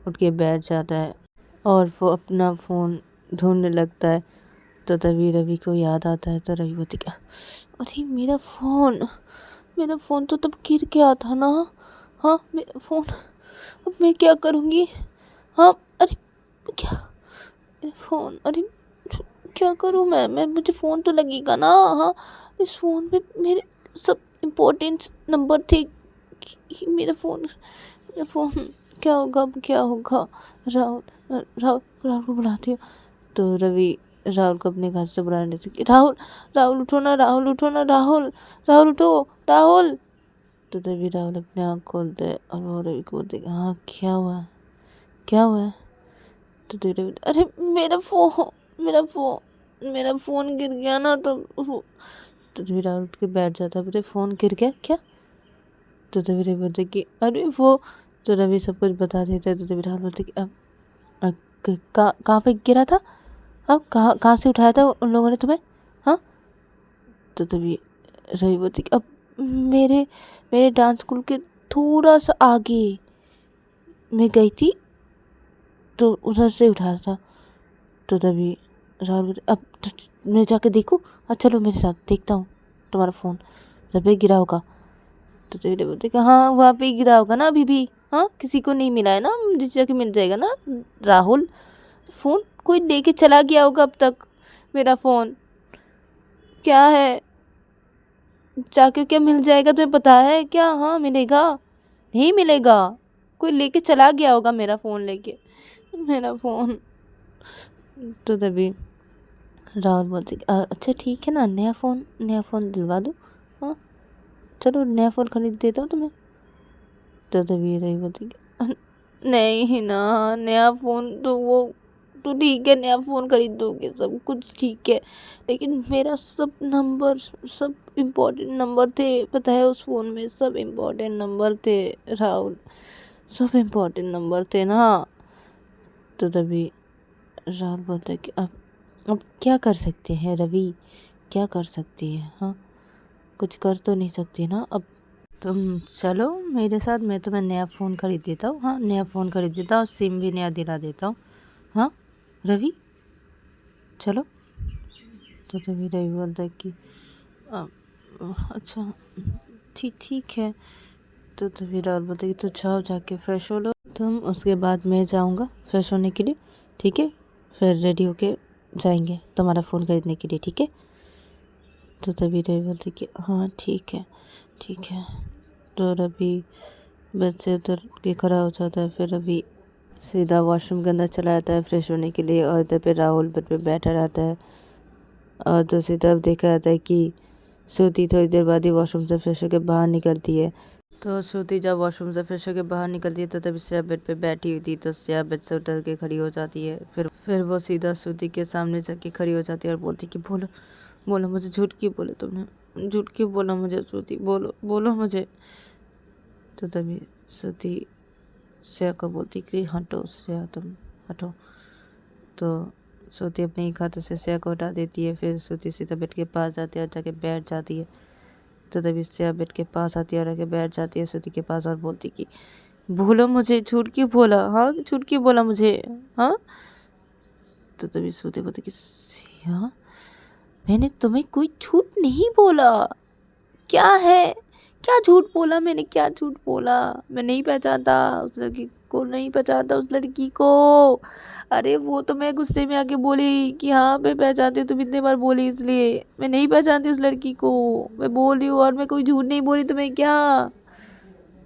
उठ के बैठ जाता है और वो अपना फ़ोन ढूंढने लगता है। तो तभी रवि को याद आता है। तो रवि बोलती क्या, अरे मेरा फ़ोन तो तब गिर गया था ना। हाँ, मेरा फ़ोन, अब मैं क्या करूँगी? हाँ, अरे क्या, मेरा फ़ोन, अरे क्या करूँ मैं? मुझे फ़ोन तो लगेगा ना। हाँ, इस फ़ोन में मेरे सब इम्पोर्टेंट नंबर थे। मेरा फ़ोन क्या होगा? अब क्या होगा? राहुल को बुलाती हूँ। तो रवि राहुल को अपने घर से बुलाने लगी। राहुल उठो ना, राहुल उठो, राहुल। तो तभी राहुल अपने आँख खोलते हैं और वो रवि को बोलते हाँ क्या हुआ है? तो रवि, अरे मेरा फ़ोन गिर गया ना। तो तभी राहुल उठ के बैठ जाता है। बोलते फ़ोन गिर गया क्या? तो तभी रवि बोलते कि अरे वो, तो रवि सब कुछ बता देता है। तो तभी राहुल बोलते कि अब कहाँ पे गिरा था? अब कहाँ से उठाया था उन लोगों ने तुम्हें? हाँ। तो तभी रवि बोलती कि अब मेरे डांस स्कूल के थोड़ा सा आगे मैं गई थी तो उधर से उठाया था। तो तभी राहुल बोलते अब तो मैं जाके देखूँ? हाँ चलो मेरे साथ, देखता हूँ तुम्हारा फ़ोन जब भी गिरा होगा। तो रवि बोलते कि हाँ वहाँ पे ही गिरा होगा ना अभी भी। हाँ, किसी को नहीं मिला है ना, जिस जाके मिल जाएगा ना। राहुल, फ़ोन कोई लेके चला गया होगा अब तक। मेरा फ़ोन क्या है, जाके क्या मिल जाएगा तुम्हें पता है क्या? हाँ, मिलेगा? नहीं मिलेगा, कोई लेके चला गया होगा मेरा फ़ोन लेके, मेरा फ़ोन। तो तभी राहुल बोलते अच्छा ठीक है ना, नया फ़ोन दिलवा दो। हाँ चलो नया फ़ोन खरीद देता हूँ तुम्हें। तो तभी रही बोलती नहीं ना, नया फ़ोन तो वो तो ठीक है, नया फ़ोन खरीद दोगे, सब कुछ ठीक है, लेकिन मेरा सब इम्पोर्टेंट नंबर थे, पता है उस फ़ोन में सब इम्पोर्टेंट नंबर थे राहुल, सब इम्पोर्टेंट नंबर थे ना। तो तभी राहुल बोलता है कि अब क्या कर सकते हैं रवि, क्या कर सकती है? हाँ, कुछ कर तो नहीं सकती ना। अब तुम चलो मेरे साथ, मैं तुम्हें नया फ़ोन खरीद देता हूँ। हाँ, नया फ़ोन खरीद देता हूँ, सिम भी नया दिला देता हूँ। हाँ रवि, चलो। तो तभी रवि बोलता है कि अच्छा ठीक है। तो तभी राहुल बोलता है कि तो जाओ, जाके फ्रेश हो लो, तुम उसके बाद मैं जाऊँगा फ्रेश होने के लिए, ठीक है? फिर रेडी होके जाएंगे तुम्हारा फ़ोन खरीदने के लिए, ठीक है? तो तभी रवि बोलती कि हाँ ठीक है, ठीक है। तो रवि बेड से उतर के खड़ा हो जाता है। फिर रवि सीधा वॉशरूम के अंदर चला जाता है फ्रेश होने के लिए, और इधर पे राहुल बेड पे बैठा रहता है। और दूसरी तरफ देखा जाता है कि श्रुति थोड़ी देर बाद ही वॉशरूम से फ्रेश होकर बाहर निकलती है। तो श्रुति जब वॉशरूम से फ्रेश होकर बाहर निकलती है तो तभी श्रेया बेड पे बैठी हुई थी। तो श्रेया बेड से उतर के खड़ी हो जाती है। फिर वो सीधा श्रुति के सामने जाके खड़ी हो जाती है और बोलती कि बोलो बोलो, मुझे झूठ क्यों बोले तुमने, झूठ क्यों बोला मुझे श्रुति, बोलो बोलो मुझे। तो तभी श्रुति श्रेया को बोलती कि हटो श्रेया, तुम हटो। तो श्रुति अपने एक हाथों से श्रेया को हटा देती है। फिर श्रुति सीधा बेड के पास जाती है और जाके बैठ जाती है। तो तभी श्रेया बेड के पास आती है और आके बैठ जाती है श्रुति के पास और बोलती कि बोलो मुझे, झूठ क्यों बोला, हाँ झूठ क्यों बोला मुझे, हाँ। तो तभी श्रुति बोलती कि श्रेया, मैंने तुम्हें कोई झूठ नहीं बोला, क्या है, क्या झूठ बोला मैंने, क्या झूठ बोला, मैं नहीं पहचानता उस लड़की को, नहीं पहचानता उस लड़की को। अरे वो तो मैं गुस्से में आके बोली कि हाँ मैं पहचानती हूँ, तुम इतने बार बोली इसलिए, मैं नहीं पहचानती उस लड़की को, मैं बोल रही हूँ और मैं कोई झूठ नहीं बोली तुम्हें क्या।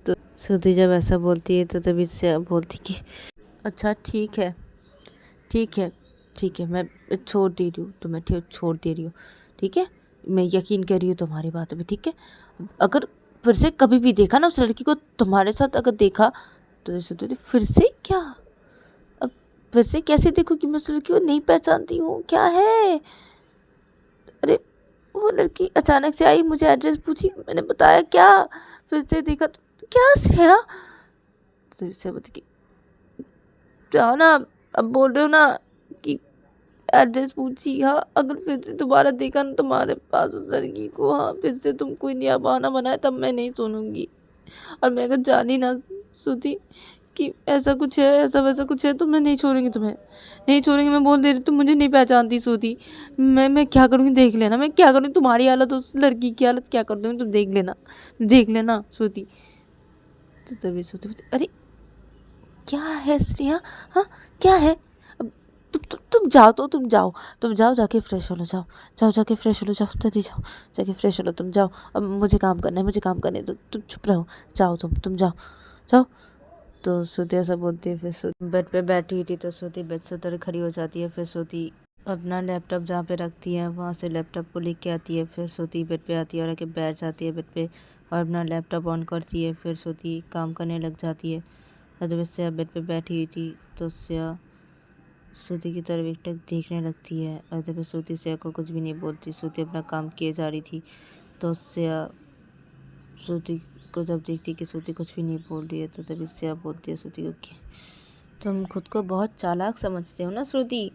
तो श्रुति जब ऐसा बोलती है तो तभी से बोलती कि अच्छा ठीक है, ठीक है, ठीक है, मैं छोड़ दे रही हूँ तुम्हें, छोड़ दे रही हूँ, ठीक है, मैं यकीन कर रही हूँ तुम्हारी बात में, ठीक है। अगर फिर से कभी भी देखा ना उस लड़की को तुम्हारे साथ, अगर देखा तो फिर से क्या, अब फिर से कैसे देखो कि मैं उस लड़की को नहीं पहचानती हूँ, क्या है। अरे वो लड़की अचानक से आई, मुझे एड्रेस पूछी, मैंने बताया क्या, फिर से देखा तो क्या श्रेया। तो से बोलती कि जाओ ना, अब बोल रहे हो ना कि एड्रेस पूछी, हाँ अगर फिर से दोबारा देखा ना तुम्हारे पास उस लड़की को, हाँ फिर से तुम कोई नया बहाना बनाए तब मैं नहीं सुनूंगी। और मैं अगर जानी ना श्रुति कि ऐसा कुछ है, ऐसा वैसा कुछ है, तो मैं नहीं छोड़ूंगी तुम्हें, नहीं छोड़ूंगी, मैं बोल दे रही, तुम मुझे नहीं पहचानती श्रुति। मैं क्या करूँगी देख लेना, मैं क्या करूँगी, तुम्हारी हालत उस लड़की की हालत क्या कर दूँगी तुम देख लेना, देख लेना श्रुति। तो तभी श्रुति अरे क्या है श्रेया, हाँ क्या है, अब तुम जाओ, तो तुम जाओ जाके फ्रेश हो लो, जाओ जाके फ्रेश हो लो, जाओ जल्दी जाओ जाके फ्रेश हो लो, तुम जाओ, अब मुझे काम करना है, मुझे काम करने दो, तुम चुप रहो, जाओ तुम जाओ जाओ। तो श्रुति ऐसा बोलती है। फिर श्रुति बेड पे बैठी हुई थी तो श्रुति बेड से उतर खड़ी हो जाती है। फिर श्रुति अपना लैपटॉप जहाँ पे रखती है वहाँ से लैपटॉप को लेके आती है। फिर श्रुति बेड पे आती है और आके बैठ जाती है बेड पे और अपना लैपटॉप ऑन करती है। फिर श्रुति काम करने लग जाती है। और जब श्रेया बेड पे बैठी हुई थी तो श्रेया श्रुति की तरफ एकटक देखने लगती है। और जब श्रुति श्रेया को कुछ भी नहीं बोलती, श्रुति अपना काम किए जा रही थी, तो श्रेया श्रुति को जब देखती कि श्रुति कुछ भी नहीं बोल रही है तो तभी श्रेया बोलती है श्रुति को कि तुम खुद को बहुत चालाक समझते हो ना श्रुति,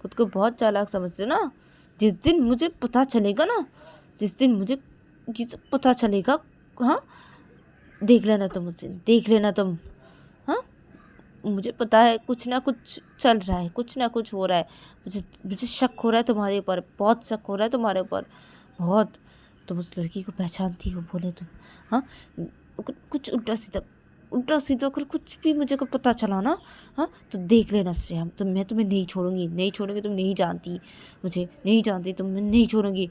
खुद को बहुत चालाक समझते हो ना। जिस दिन मुझे पता चलेगा ना, जिस दिन मुझे ये सब पता चलेगा, हाँ देख लेना तुम, मुझसे देख लेना तुम, हाँ मुझे पता है कुछ ना कुछ चल रहा है, कुछ ना कुछ हो रहा है, मुझे शक हो रहा है तुम्हारे ऊपर, बहुत शक हो रहा है तुम्हारे ऊपर, बहुत। तुम उस लड़की को पहचानती हो बोले तुम, हाँ कुछ उल्टा सीधा अगर कुछ भी मुझे को पता चला ना, हाँ तो देख लेना श्रेया, तो मैं तुम्हें नहीं छोड़ूंगी, तुम नहीं जानती मुझे, नहीं जानती तुम, मैं नहीं छोड़ूंगी।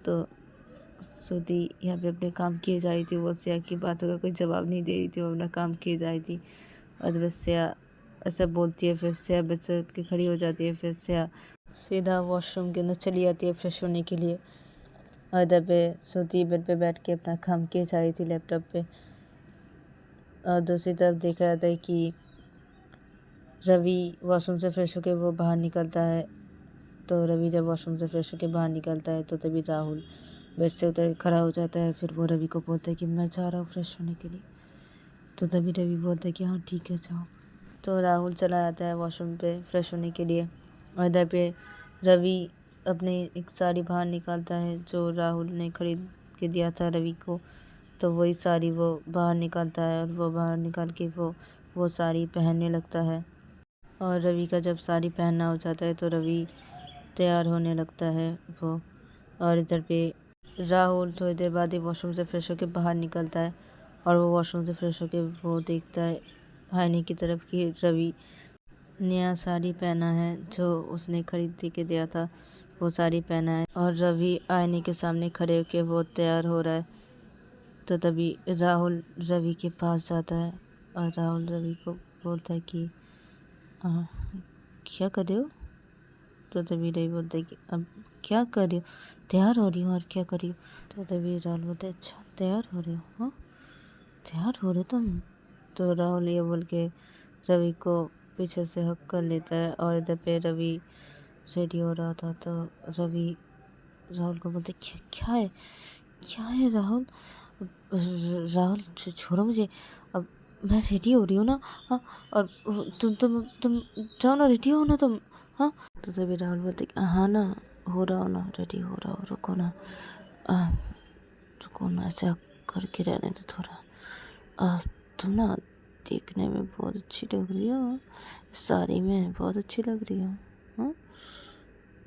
तो श्रुति यहाँ पे अपने काम किए जा रही थी, वो श्रेया की बातों का कोई जवाब नहीं दे रही थी, वो अपना काम किए जा रही थी। और जब श्रेया ऐसा बोलती है फिर श्रेया बेड से उठ के खड़ी हो जाती है। फिर श्रेया सीधा वॉशरूम के अंदर चली जाती है फ्रेश होने के लिए। और इधर पे श्रुति बेड पे बैठ के अपना काम किए जा रही थी लैपटॉप पे। और दूसरी तरफ देखा जाता है कि रवि वॉशरूम से फ्रेश होकर वो बाहर निकलता है। तो रवि जब वॉशरूम से फ्रेश होकर बाहर निकलता है तो तभी राहुल बेड से उतर खड़ा हो जाता है। फिर वो रवि को बोलता है कि मैं जा रहा हूँ फ्रेश होने के लिए। तो तभी रवि बोलता है कि हाँ ठीक है जाओ। तो राहुल चला जाता है वॉशरूम पे फ्रेश होने के लिए। और इधर पे रवि अपनी एक साड़ी बाहर निकालता है जो राहुल ने खरीद के दिया था रवि को। तो वही साड़ी वो बाहर निकालता है और वो बाहर निकाल के वो साड़ी पहनने लगता है। और रवि का जब साड़ी पहनना हो जाता है तो रवि तैयार होने लगता है वो। और इधर पे राहुल थोड़ी देर बाद ही वॉशरूम से फ्रेश होकर बाहर निकलता है। और वो वॉशरूम से फ्रेश होकर वो देखता है आईने की तरफ कि रवि नया साड़ी पहना है, जो उसने खरीद के दिया था वो साड़ी पहना है, और रवि आईने के सामने खड़े होके वो तैयार हो रहा है। तो तभी राहुल रवि के पास जाता है और राहुल रवि को बोलता है कि "आ, क्या कर रहे हो?" तो तभी रवि बोलता है कि अब क्या कर रही हो? तैयार हो रही हो। और क्या कर रही हो? तो तभी राहुल बोलता है अच्छा तैयार हो रहे हो, हाँ तैयार हो रहे तुम? तो राहुल ये बोल के रवि को पीछे से हक कर लेता है, और इधर पे रवि रेडी हो रहा था। तो रवि राहुल को बोलते क्या है राहुल? राहुल छोड़ो मुझे, अब मैं रेडी हो रही हूँ ना, हाँ। और तुम जाओ ना, रेडी हो ना तुम, हाँ। तो तभी राहुल बोलते हाँ ना, हो रहा हो ना, रेडी हो रहा हो, रुको ना, रुको ना, ऐसा करके रहने दो थोड़ा। तुम ना देखने में बहुत अच्छी लग रही हो, साड़ी में बहुत अच्छी लग रही हो, हाँ।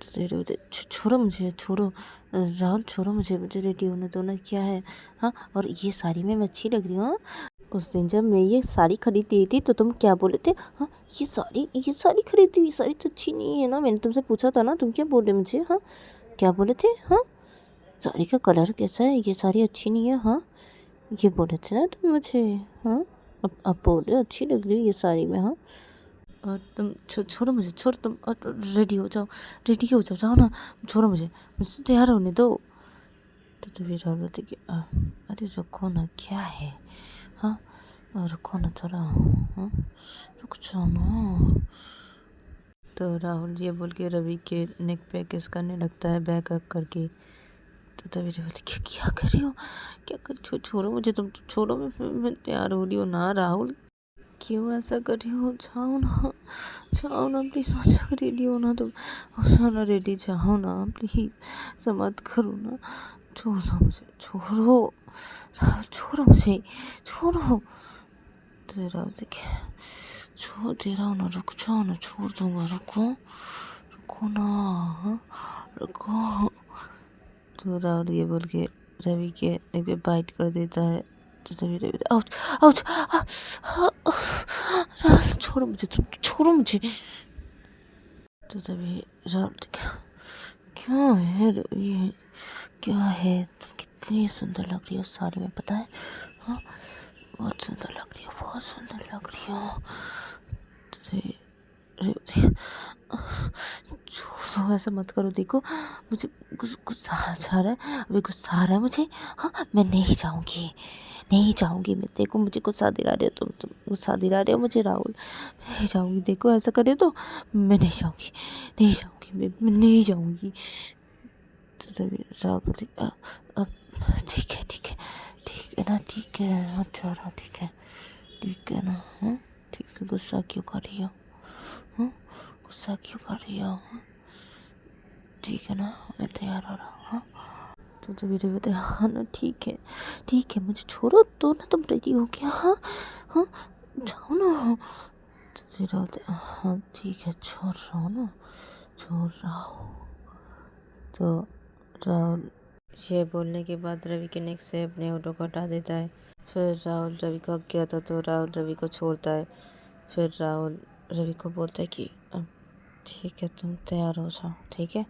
तो रेडी छोड़ो मुझे, छोड़ो राहुल, छोड़ो मुझे रेडी होने दो ना, क्या है, हाँ। और ये साड़ी में मैं अच्छी लग रही हूँ, हाँ? उस दिन जब मैं ये साड़ी खरीदी थी तो तुम क्या बोले थे, हाँ ये साड़ी खरीदी, ये साड़ी तो अच्छी नहीं है ना, मैंने तुमसे पूछा था ना, तुम क्या बोले मुझे, हाँ क्या बोले थे, हाँ साड़ी का कलर कैसा है, ये साड़ी अच्छी नहीं है, हाँ ये बोले थे ना तुम मुझे, हाँ अब बोले अच्छी लग रही है ये साड़ी में, हाँ। और तुम छोड़ो मुझे, छोड़ो तुम, रेडी हो जाओ, जाओ ना, छोड़ो मुझे तैयार होने दो। तो तभी राहुल बोलते कि अरे रुको ना, क्या है, हाँ रुको ना थोड़ा, हाँ रुक जाओ ना। तो राहुल ये बोल के रवि के नेक पे किस करने लगता है, बैक अप करके। तो तभी रवि बोलते क्या कर रही हो, क्या कर, छोड़ो मुझे, तुम छोड़ो, मैं तैयार हो रही हूँ ना राहुल, क्यों ऐसा कर रही हो, जाओ ना प्लीज़, रेडी हो ना तुम, हो ना रेडी, जाओ ना प्लीज़, ऐसा मत करो ना, छोड़ो मुझे, छोड़ो मुझे, छोड़ो। तो राहुल देखिए छोड़ दे रहा हूँ ना, रुक जाओ ना, छोड़ दूंगा, रुको ना, हाँ रुको। तो राहुल ये बोल के रवि के नेक पे बाइट कर देता है। तो तभी रवि आउच आउच, राहुल छोड़ो मुझे, तुम छोड़ो मुझे। तो तभी राहुल क्या है रवि, क्या है, तुम कितनी सुंदर लग रही हो साड़ी में, पता है, हाँ बहुत सुंदर लग रही हो, बहुत सुंदर लग रही हो। छोड़ो, ऐसा मत करो, देखो मुझे गुस्सा आ रहा है, अभी गुस्सा आ रहा है मुझे, हाँ मैं नहीं जाऊँगी मैं, देखो मुझे गुस्सा दिला रहे हो तुम गुस्सा दिला रहे हो मुझे राहुल, मैं नहीं जाऊँगी, देखो ऐसा करे तो मैं नहीं जाऊँगी, मैं नहीं जाऊँगी। तो तभी राहुल बोलती अब ठीक है ना, ठीक है, अच्छा रहा, ठीक है ना, हाँ ठीक है, गुस्सा क्यों कर रही हो, हाँ गुस्सा क्यों कर रही हो, हाँ ठीक है ना, मैं तैयार हो रहा हूँ, हाँ। तो तभी रवि बोलते हाँ ना, ठीक है मुझे छोड़ो तो ना, तुम रेडी हो गया, हाँ जाओ ना। तो तभी रवि बोलते हाँ ठीक है, छोड़ रहा हूँ। तो राहुल ये बोलने के बाद रवि के नेक से अपने होठों को हटा देता है। फिर राहुल रवि को हक किया था तो राहुल रवि को छोड़ता है। फिर राहुल रवि को बोलता है कि अब ठीक है, तुम तैयार हो जाओ, ठीक है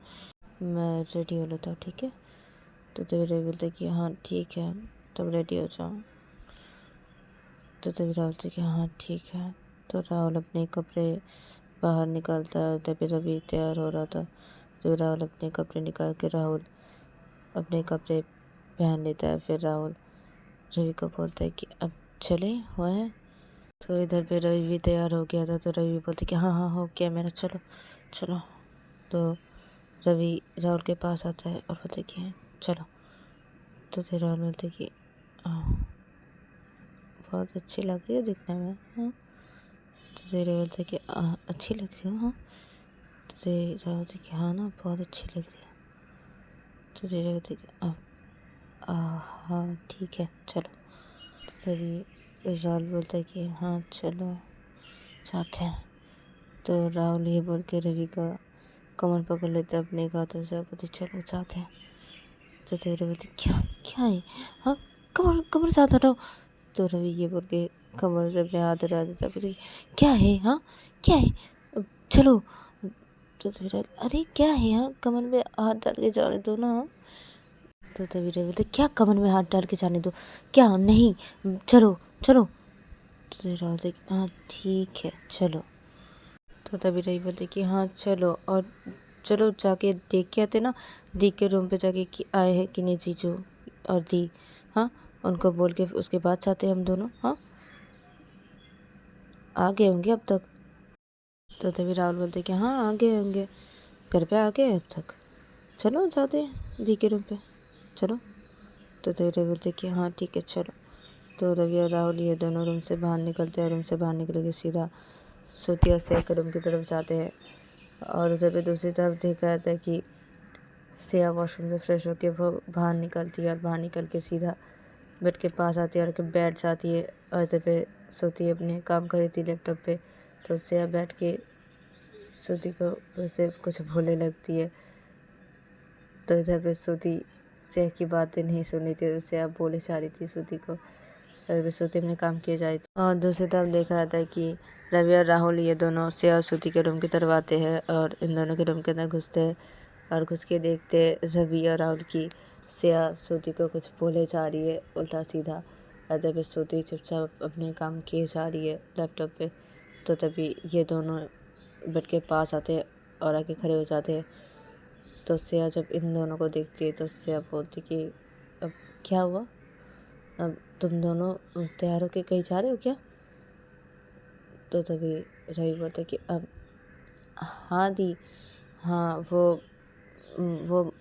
मैं रेडी हो लेता हूँ, ठीक है। तो तभी रवि बोलता है कि हाँ ठीक है, तब रेडी हो जाओ। तो तभी राहुल बोलता है कि हाँ ठीक है। तो राहुल अपने कपड़े बाहर निकालता है, तभी रवि तैयार हो रहा था। तो राहुल अपने कपड़े निकाल के राहुल अपने कपड़े पहन लेता है। फिर राहुल रवि को बोलता है कि अब चले हुआ है। तो इधर पे रवि भी तैयार हो गया था। तो रवि बोलते कि हाँ हो गया मेरा, चलो। तो रवि राहुल के पास आता है और बोलते कि चलो। तो फिर राहुल बोलते कि बहुत अच्छी लग रही है दिखने में, हाँ। तो फिर रवि बोलते कि अच्छी लग रही हो, हाँ। तो फिर राहुल बोलते कि हाँ ना, बहुत अच्छी लग रही है। तो फिर रवि बोलते कि हाँ ठीक है चलो। तो तभी राहुल बोलता है कि हाँ चलो जाते हैं। तो राहुल ये बोल के रवि का कमर पकड़ लेते अपने हाथों से, बोलते चलो जाते हैं। तो तभी रवि बोलते क्या है, हाँ कमर से हाथ हटाओ। तो रवि ये बोल के कमर से अपने हाथ हटा देता है, बोलती क्या है, हाँ क्या है, चलो। तो तभी अरे क्या है, हाँ कमर में हाथ डाल के जाने दो ना। तो तभी रवि बोलते क्या कमर में हाथ डाल के जाने दो, क्या नहीं, चलो चलो। तो तभी राहुल बोलते हाँ ठीक है चलो। तो तभी रवि बोलते कि हाँ चलो, और चलो जाके देख के आते ना, दी के रूम पे जाके कि आए हैं कि नहीं जीजू और दी, हाँ उनको बोल के उसके बाद चाहते हम दोनों, हाँ आ गए होंगे अब तक। तो तभी राहुल बोलते कि हाँ आ गए होंगे, घर पे आ गए हैं अब तक, चलो जाते हैं दी के रूम पे, चलो। तो तभी रवि बोलते कि हाँ ठीक है चलो। तो रवि और राहुल ये दोनों रूम से बाहर निकलते हैं, रूम से बाहर निकल के सीधा श्रुति और श्रेया के रूम की तरफ जाते हैं। और उधर पे दूसरी तरफ देखा जाता है कि श्रेया वॉशरूम से फ्रेश होके वो बाहर निकलती है, और बाहर निकल के सीधा बेड के पास आती है और के बैठ जाती है, और इधर पे श्रुति अपने काम कर रही थी लैपटॉप पे। तो श्रेया बैठ के श्रुति को उससे कुछ बोलने लगती है। तो इधर पे श्रुति श्रेया की बातें नहीं सुन रही थी, श्रेया बोले जा रही थी श्रुति को, इधर पे श्रुति अपने काम किए जा रही थी। और दूसरी तरफ देखा जाता है कि रवि और राहुल ये दोनों श्रेया और श्रुति के रूम की तरफ आते हैं, और इन दोनों के रूम के अंदर घुसते हैं, और घुस के देखते रवि और राहुल की श्रेया श्रुति को कुछ बोले जा रही है उल्टा सीधा। इधर पे श्रुति चुपचाप अपने काम किए जा रही है लैपटॉप पे। तो तभी ये दोनों बेड के पास आते हैं और आके खड़े हो जाते हैं। तो श्रेया जब इन दोनों को देखती है तो श्रेया बोलती कि अब क्या हुआ, अब तुम दोनों तैयार होके कहीं जा रहे हो क्या। तो तभी रवि बोलते कि अब हाँ दी, हाँ वो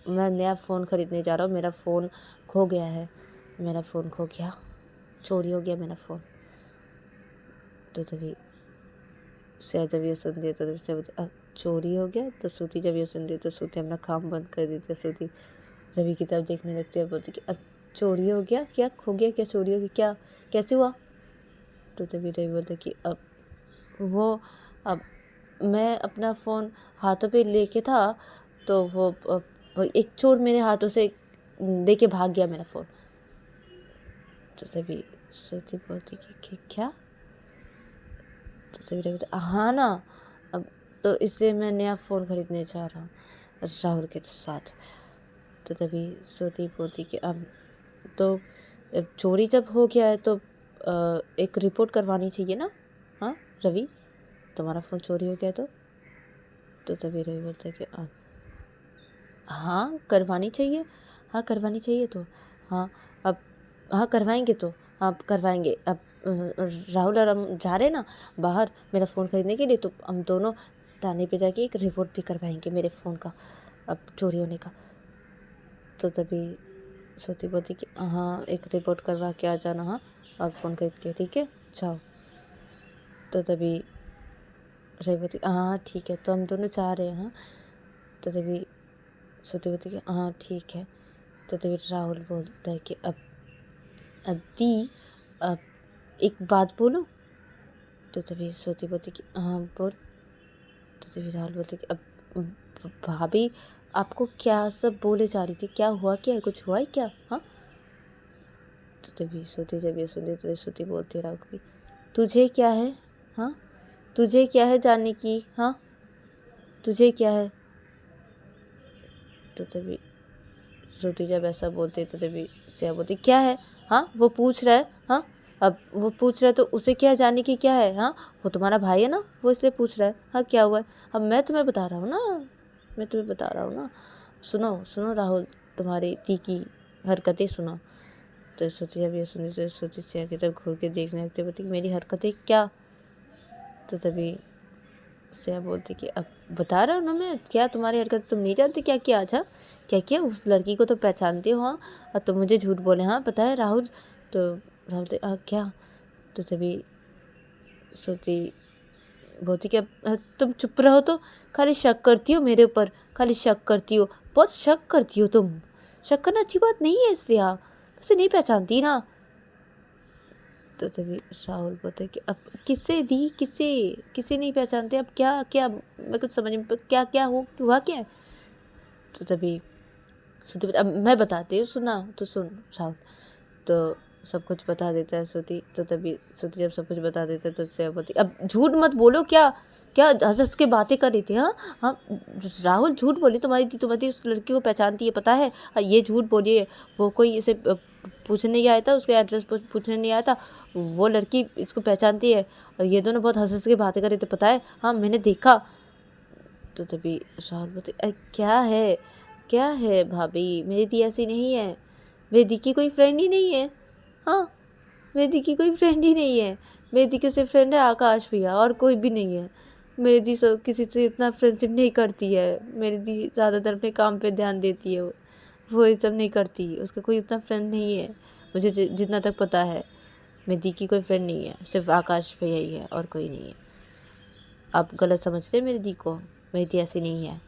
मैं नया फ़ोन ख़रीदने जा रहा हूँ, मेरा फ़ोन खो गया है, मेरा फ़ोन खो गया, चोरी हो गया मेरा फ़ोन। तो तभी श्रेया जब ये सुनती है तो तभी से अब चोरी हो गया। तो श्रुति जब ये सुनती है तो श्रुति अपना काम बंद कर देती है, श्रुति रवि की तरफ देखने लगती है, बोलती कि अब चोरी हो गया, क्या खो गया, क्या चोरी हो गया, क्या कैसे हुआ। तो तभी रवि बोलते कि अब मैं अपना फ़ोन हाथों पे लेके था, तो वो एक चोर मेरे हाथों से लेके भाग गया मेरा फ़ोन। तो तभी श्रुति बोलती कि क्या। तो तभी रवि बोलता हाँ ना, अब तो इसलिए मैं नया फ़ोन ख़रीदने जा रहा हूँ राहुल के साथ। तो तभी श्रुति बोलती कि अब तो चोरी जब हो गया है तो एक रिपोर्ट करवानी चाहिए ना, हाँ रवि, तुम्हारा फ़ोन चोरी हो गया तो तभी रवि बोलता है कि हाँ करवानी चाहिए, हाँ करवानी चाहिए, तो हाँ अब हाँ करवाएंगे, तो हाँ करवाएंगे। अब राहुल और हम जा रहे हैं ना बाहर मेरा फ़ोन ख़रीदने के लिए, तो हम दोनों थाने पे जाके एक रिपोर्ट भी करवाएंगे मेरे फ़ोन का अब चोरी होने का। तो तभी श्रुति बोलती कि हाँ एक रिपोर्ट करवा के आ जाना, हाँ और फ़ोन खरीद के, ठीक है जाओ। तो तभी रवि बोलती हाँ ठीक है, तो हम दोनों जा रहे हैं, हाँ। तो तभी श्रुति बोलती कि हाँ ठीक है। तो तभी राहुल बोलता है कि अब दी अब एक बात बोलूं। तो तभी श्रुति बोलती कि हाँ बोल। तो तभी राहुल बोलते कि अब भाभी आपको क्या सब बोले जा रही थी, क्या हुआ, क्या है, कुछ हुआ है क्या, हाँ। तो तभी श्रुति जब ये सुनी तो श्रुति बोलती है राहुल की तुझे क्या है, हाँ तुझे क्या है जानने की, हाँ तुझे क्या है। तो तभी श्रुति जब ऐसा बोलती है तो तभी श्रेया बोलती क्या है, हाँ वो पूछ रहा है, हाँ अब वो पूछ रहा है तो उसे क्या जानने की क्या है, हाँ वो तुम्हारा भाई है ना, वो इसलिए पूछ रहा है, हाँ क्या हुआ है, अब मैं तुम्हें बता रहा हूँ ना, मैं तुम्हें बता रहा हूँ ना, सुनो सुनो राहुल तुम्हारी दी की हरकतें सुनो। तो श्रुति जब ये सुनी तो श्रुति श्रेया की तरफ घूर के देखने लगती बोलती मेरी हरकतें क्या। तो तभी श्रेया बोलती कि अब बता रहा हूँ ना मैं, क्या तुम्हारी हरकत तुम नहीं जानती क्या किया, अच्छा क्या किया, उस लड़की को तो पहचानते हो, हाँ और तुम मुझे झूठ बोले, हाँ पता है राहुल। तो राहुल क्या। तो तभी श्रुति बोलती कि अब तुम चुप रहो, तो खाली शक करती हो मेरे ऊपर, खाली शक करती हो, बहुत शक करती हो तुम, शक करना अच्छी बात नहीं है श्रेया, उसे नहीं पहचानती ना। तो तभी राहुल बोलते कि अब किसे दी, किसे किसे नहीं पहचानते, अब क्या क्या, मैं कुछ समझ में क्या क्या हुआ क्या है। तो तभी अब मैं बताती हूँ, सुना तो सुन राहुल। तो सब कुछ बता देता है श्रुति। तो तभी श्रुति जब सब कुछ बता देता है तो श्रेया बोलती अब झूठ मत बोलो, क्या क्या हंस हंस के बातें कर रही थी। हाँ हाँ राहुल झूठ बोली, तुम्हारी उस लड़की को पहचानती है पता है। ये झूठ बोली है, वो कोई इसे पूछने नहीं आया था, उसके एड्रेस पूछने नहीं आया था, वो लड़की इसको पहचानती है और ये दोनों बहुत हंस हंस के बातें कर रहे थे पता है। हाँ मैंने देखा। तो तभी राहुल बोलते क्या है भाभी, मेरी दी ऐसी नहीं है, मेरी दी की कोई फ्रेंड ही नहीं है। हाँ मेरी दी की कोई फ्रेंड ही नहीं है, मेरी दी के सिर्फ फ्रेंड है आकाश भैया और कोई भी नहीं है। मेरी दी सब किसी से इतना फ्रेंडशिप नहीं करती है, मेरी दी ज़्यादातर अपने काम पे ध्यान देती है, वो ये सब नहीं करती, उसका कोई उतना फ्रेंड नहीं है। मुझे जितना तक पता है मेरी दी की कोई फ्रेंड नहीं है, सिर्फ आकाश भैया ही है और कोई नहीं है। आप गलत समझते हैं मेरी दी को, मेरी दी ऐसी नहीं है।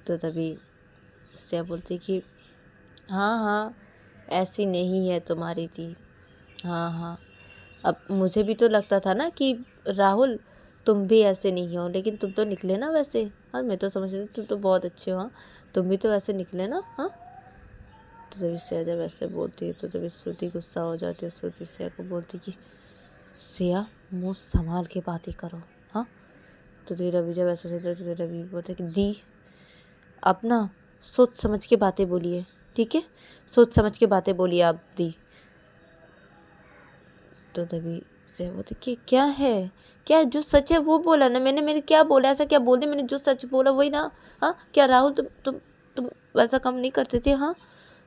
तो तभी श्रेया बोलती कि हाँ ऐसी नहीं है तुम्हारी दी। हाँ अब मुझे भी तो लगता था ना कि राहुल तुम भी ऐसे नहीं हो, लेकिन तुम तो निकले ना वैसे। हाँ मैं तो समझ रही तुम तो बहुत अच्छे हो। हाँ तुम भी तो वैसे निकले ना। हाँ तो तभी श्रेया जब ऐसे बोलती है तो तभी श्रुति गुस्सा हो जाती है। श्रुति श्रेया को बोलती कि श्रेया मुँह संभाल के बातें करो। हाँ तो तभी रवि जब ऐसा सुनता है तो रवि बोलते कि दी अपना सोच समझ के बातें बोलिए, ठीक है, सोच समझ के बातें बोलिए आप दी। तो तभी से बोलते कि क्या है, क्या जो सच है वो बोला ना मैंने क्या बोला, ऐसा क्या बोल दिया मैंने, जो सच बोला वही ना। हाँ क्या राहुल तुम वैसा काम नहीं करते थे। हाँ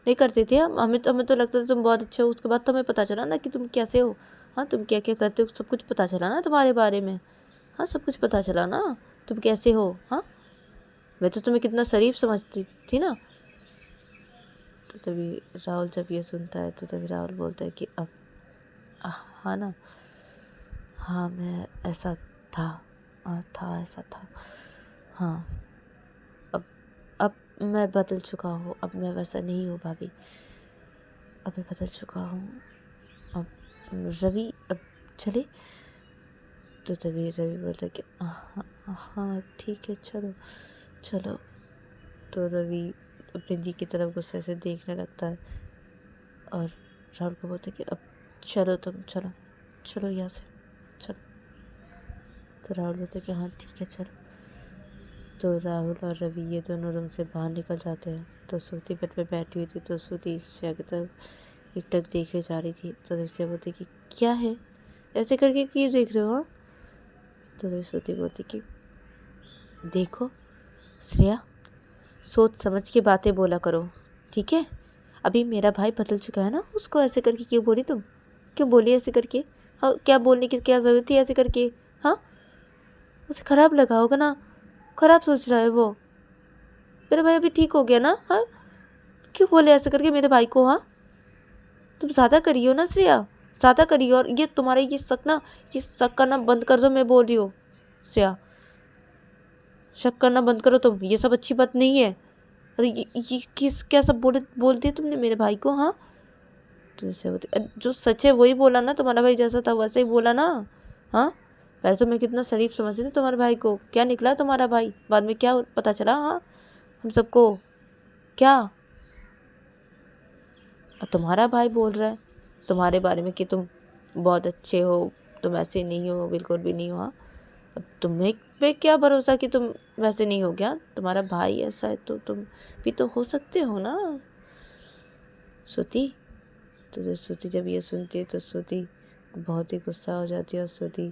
नहीं करते थे। हमें तो लगता था तुम बहुत अच्छे हो, उसके बाद तो हमें पता चला ना कि तुम कैसे हो। हाँ तुम क्या क्या करते हो सब कुछ पता चला ना तुम्हारे बारे में। हाँ सब कुछ पता चला ना तुम कैसे हो। हाँ मैं तो तुम्हें कितना शरीफ समझती थी ना। तो तभी राहुल जब ये सुनता है तो तभी राहुल बोलता है कि अब हाँ ना, हाँ मैं ऐसा था, ऐसा था। हाँ अब मैं बदल चुका हूँ, अब मैं वैसा नहीं हूँ भाभी, अब मैं बदल चुका हूँ। अब रवि अब चले। तो तभी रवि बोलता है कि हाँ ठीक है चलो। तो रवि अपनी दी की तरफ गुस्से से देखने लगता है और राहुल को बोलता है कि अब चलो तुम चलो यहाँ से चलो। तो राहुल बोलता है कि हाँ ठीक है चलो। तो राहुल और रवि ये दोनों रूम से बाहर निकल जाते हैं। तो श्रुति बेड पे बैठी हुई थी तो श्रुति श्रेया की तरफ एकटक देखे जा रही थी। तो श्रेया बोलती कि क्या है ऐसे करके क्यों देख रहे हो। हाँ तो श्रुति बोलती कि देखो श्रेया सोच समझ के बातें बोला करो, ठीक है। अभी मेरा भाई बदल चुका है ना, उसको ऐसे करके क्यों बोली तुम, क्यों बोली ऐसे करके। हाँ क्या बोलने की क्या ज़रूरत थी ऐसे करके। हाँ उसे ख़राब लगा होगा ना, ख़राब सोच रहा है वो। मेरा भाई अभी ठीक हो गया ना। हाँ क्यों बोले ऐसे करके मेरे भाई को। हाँ तुम ज़्यादा करियो ना श्रेया, ज़्यादा करियो। और ये तुम्हारे ये शक करना बंद कर दो, मैं बोल रही हूँ श्रेया, शक करना बंद करो तुम, ये सब अच्छी बात नहीं है। अरे ये क्या सब बोल दिया तुमने मेरे भाई को। हाँ तो ऐसे होती जो सच है वही बोला ना, तुम्हारा भाई जैसा था वैसे ही बोला ना। हाँ पहले तो मैं कितना शरीफ समझती थी तुम्हारे भाई को, क्या निकला तुम्हारा भाई, बाद में क्या पता चला। हाँ हम सबको क्या, तुम्हारा भाई बोल रहा है तुम्हारे बारे में कि तुम बहुत अच्छे हो, तुम ऐसे नहीं हो, बिल्कुल भी नहीं हो। हाँ अब तुम्हें पे क्या भरोसा कि तुम वैसे नहीं हो क्या, तुम्हारा भाई ऐसा है तो तुम भी तो हो सकते हो ना श्रुति। तो श्रुति जब ये सुनती है तो श्रुति बहुत ही गुस्सा हो जाती है और श्रुति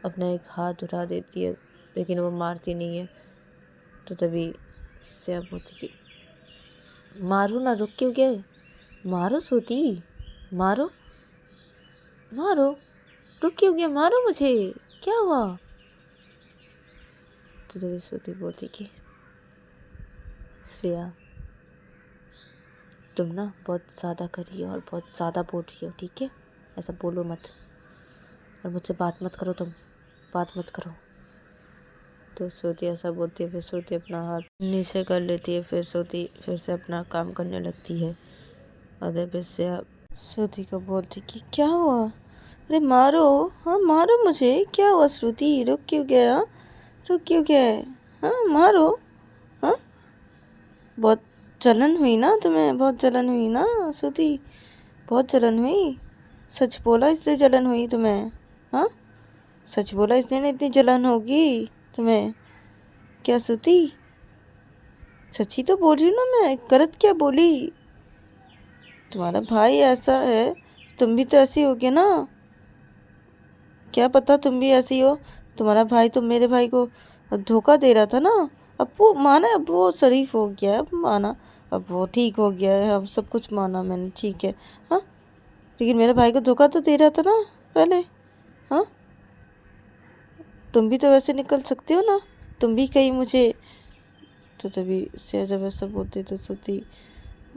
अपना एक हाथ उठा देती है, लेकिन वो मारती नहीं है। तो तभी श्रेया बोलती कि मारो ना, रुक क्यों गए, मारो श्रुति, मारो रुक क्यों गया, मारो मुझे, क्या हुआ। तो तभी श्रुति बोलती कि श्रेया तुम ना बहुत ज़्यादा करी हो और बहुत ज़्यादा बोल रही हो, ठीक है, ऐसा बोलो मत और मुझसे बात मत करो। तो श्रुति ऐसा बोलती है। फिर श्रुति अपना हाथ नीचे कर लेती है, फिर श्रुति फिर से अपना काम करने लगती है। और फिर से श्रुति को बोलती कि क्या हुआ, अरे मारो, हाँ मारो मुझे, क्या हुआ श्रुति, रुक क्यों गया, हाँ मारो। हाँ बहुत जलन हुई ना तुम्हें, बहुत जलन हुई ना श्रुति, बहुत जलन हुई? सच बोला इसलिए जलन हुई तुम्हें? हाँ, सच बोला इसलिए ना इतनी जलन होगी तुम्हें? क्या श्रुति, सच्ची तो बोल रही हूँ ना मैं, गलत क्या बोली? तुम्हारा भाई ऐसा है, तुम भी तो ऐसी होगी ना। क्या पता तुम भी ऐसी हो। तुम्हारा भाई तो मेरे भाई को धोखा दे रहा था ना। अब वो माना, अब वो शरीफ हो गया है, अब माना, अब वो ठीक हो गया है, अब सब कुछ माना मैंने, ठीक है। हाँ, लेकिन मेरे भाई को धोखा तो दे रहा था ना पहले। हाँ, तुम भी तो वैसे निकल सकते हो ना, तुम भी कहीं मुझे। तो तभी से जब ऐसा बोलती तो श्रुति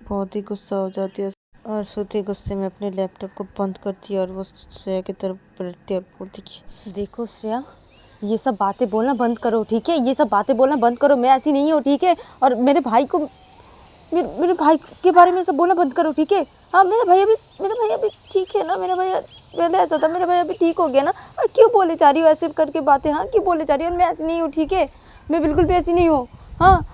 बहुत ही गुस्सा हो जाती है, और श्रुति गुस्से में अपने लैपटॉप को बंद करती है और वो श्रेया की तरफ बढ़ती है और बोलती कि देखो श्रेया, ये सब बातें बोलना बंद करो, ठीक है? ये सब बातें बोलना बंद करो, मैं ऐसी नहीं हूँ, ठीक है? और मेरे भाई को, मेरे भाई के बारे में सब बोलना बंद करो, ठीक है? हाँ, मेरा भाई अभी ठीक है ना? मेरा भाई पहले ऐसा था, मेरा भाई अभी ठीक हो गया ना? क्यों बोले जा रही हो ऐसे करके बातें? हाँ, क्यों बोले जा रही हो? और मैं ऐसी नहीं हूँ, ठीक है? मैं बिल्कुल भी ऐसी नहीं हूँ। हाँ,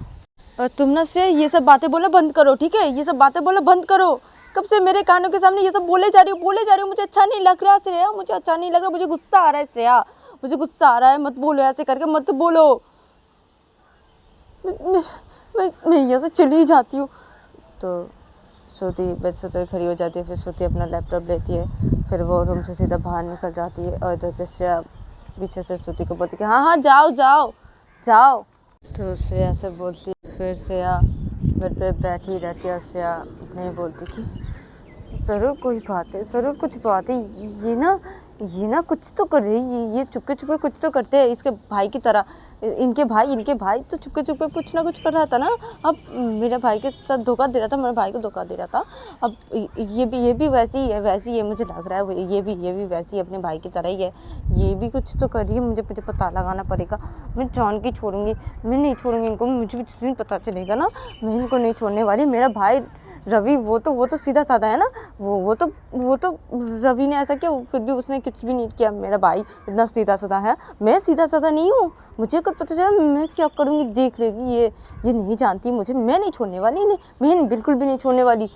और तुम ना श्रेया ये सब बातें बोलना बंद करो, ठीक है? ये सब बातें बोलना बंद करो। कब से मेरे कानों के सामने ये सब बोले जा रही हो, मुझे अच्छा नहीं लग रहा श्रेया, मुझे अच्छा नहीं लग रहा, मुझे गुस्सा आ रहा है श्रेया, मुझे गुस्सा आ रहा है। मत बोलो ऐसे करके, मत बोलो। मैं यहाँ से चली जाती हूँ। तो श्रुति बेड से उतर खड़ी हो जाती है। फिर श्रुति अपना लैपटॉप लेती है, फिर वो रूम से सीधा बाहर निकल जाती है। और इधर पे श्रेया पीछे से श्रुति को बोलती है कि हाँ हाँ जाओ जाओ जाओ। तो श्रेया से बोलती, फिर श्रेया बेड पे बैठी रहती है और श्रेया अपने बोलती कि ज़रूर कोई बात है, ज़रूर कुछ बात है, ये ना कुछ तो कर रही है, ये चुपके चुपके कुछ तो करते हैं इसके भाई की तरह। इनके भाई तो चुपके चुपके कुछ ना कुछ कर रहा था ना। अब मेरे भाई के साथ धोखा दे रहा था, मेरे भाई को धोखा दे रहा था। अब ये भी वैसी है मुझे लग रहा है। ये भी वैसी है, अपने भाई की तरह ही है। ये भी कुछ तो कर रही है, मुझे पता लगाना पड़ेगा। मैं जान के छोड़ूंगी, मैं नहीं छोड़ूंगी इनको। मुझे भी जिस दिन पता चलेगा ना, मैं इनको नहीं छोड़ने वाली। मेरा भाई रवि वो तो सीधा साधा है ना। वो तो रवि ने ऐसा किया, फिर भी उसने कुछ भी नहीं किया। मेरा भाई इतना सीधा साधा है, मैं सीधा साधा नहीं हूँ। मुझे अगर पता चला मैं क्या करूँगी, देख लेगी ये नहीं जानती मुझे। मैं नहीं छोड़ने वाली, नहीं, मैं बिल्कुल भी नहीं छोड़ने वाली।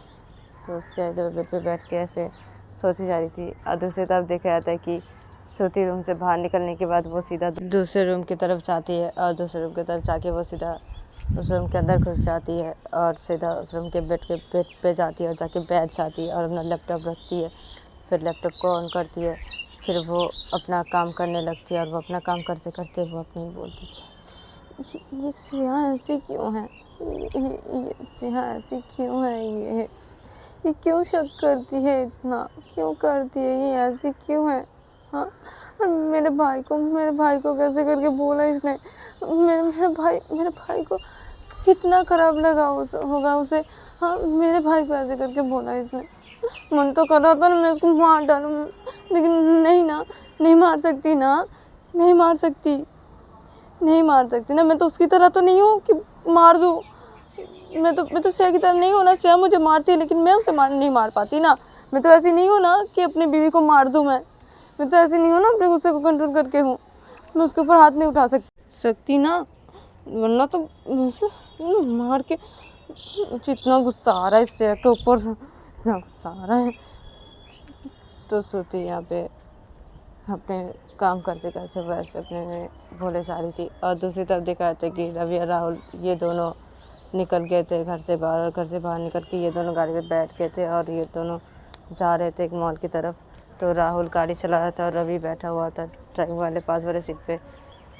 तो उससे जब बेड पे बैठ के ऐसे सोची जा रही थी, और दूसरी तरफ देखा जाता है कि श्रुति रूम से बाहर निकलने के बाद वो सीधा दूसरे रूम की तरफ जाती है, और दूसरे रूम की तरफ जाके वो सीधा उस रूम के अंदर घुस जाती है, और सीधा उस रूम के बेड पे जाती है और जाके बैठ जाती है और अपना लैपटॉप रखती है। फिर लैपटॉप को ऑन करती है, फिर वो अपना काम करने लगती है। और वो अपना काम करते करते वो अपनी बोलती कि ये श्रेया ऐसी क्यों है, ये श्रेया ऐसी क्यों है, ये क्यों शक करती है, इतना क्यों करती है, ये ऐसी क्यों है। हाँ, और मेरे भाई को कैसे करके बोला इसने। मेरे भाई को कितना ख़राब लगा होगा उसे। हाँ, मेरे भाई को ऐसे करके बोला इसने। मन तो कर रहा था ना मैं उसको मार डालूँ, लेकिन नहीं ना, नहीं मार सकती ना, नहीं मार सकती ना। मैं तो उसकी तरह तो नहीं हूँ कि मार दूँ। मैं तो श्रेया की तरह नहीं हूँ ना। श्रेया मुझे मारती है, लेकिन मैं उसे नहीं मार पाती ना। मैं तो ऐसी नहीं हूँ ना कि अपनी बीवी को मार दूँ। मैं तो ऐसी नहीं हूँ ना, अपने गुस्से को कंट्रोल करके हूँ। मैं उसके ऊपर हाथ नहीं उठा सकती ना, वरना तो मुझसे मार के। मुझे इतना गुस्सा आ रहा है श्रेया के ऊपर, इतना गुस्सा आ रहा है। तो श्रुति यहाँ पे अपने काम करते करते वैसे अपने में भोले जा रही थी। और दूसरी तरफ देखा जाता है कि रवि और राहुल ये दोनों निकल गए थे घर से बाहर, और घर से बाहर निकल के ये दोनों गाड़ी पे बैठ गए थे और ये दोनों जा रहे थे एक मॉल की तरफ। तो राहुल गाड़ी चला रहा था और रवि बैठा हुआ था ड्राइविंग वाले पास वाले सीट पे।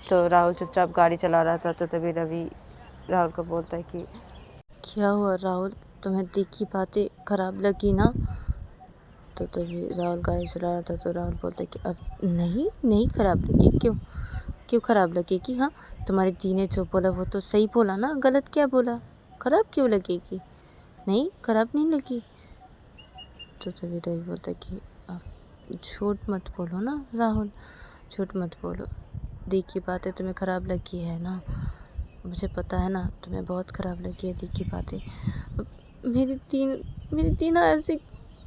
तो राहुल चुपचाप गाड़ी चला रहा था। तो तभी रवि राहुल को बोलता है कि क्या हुआ राहुल, तुम्हें देखी बातें ख़राब लगी ना। तो तभी राहुल गाड़ी चला रहा था। तो राहुल बोलता है कि अब नहीं ख़राब लगी। क्यों ख़राब लगेगी। हाँ, तुम्हारी दी ने जो बोला वो तो सही बोला ना, गलत क्या बोला, ख़राब क्यों लगेगी। नहीं, ख़राब नहीं लगी। तो तभी रवि बोलता है कि अब झूठ मत बोलो ना राहुल, झूठ मत बोलो। दी की बातें तुम्हें ख़राब लगी है ना, मुझे पता है ना तुम्हें बहुत ख़राब लगी है दी की बातें। मेरी दी ना ऐसे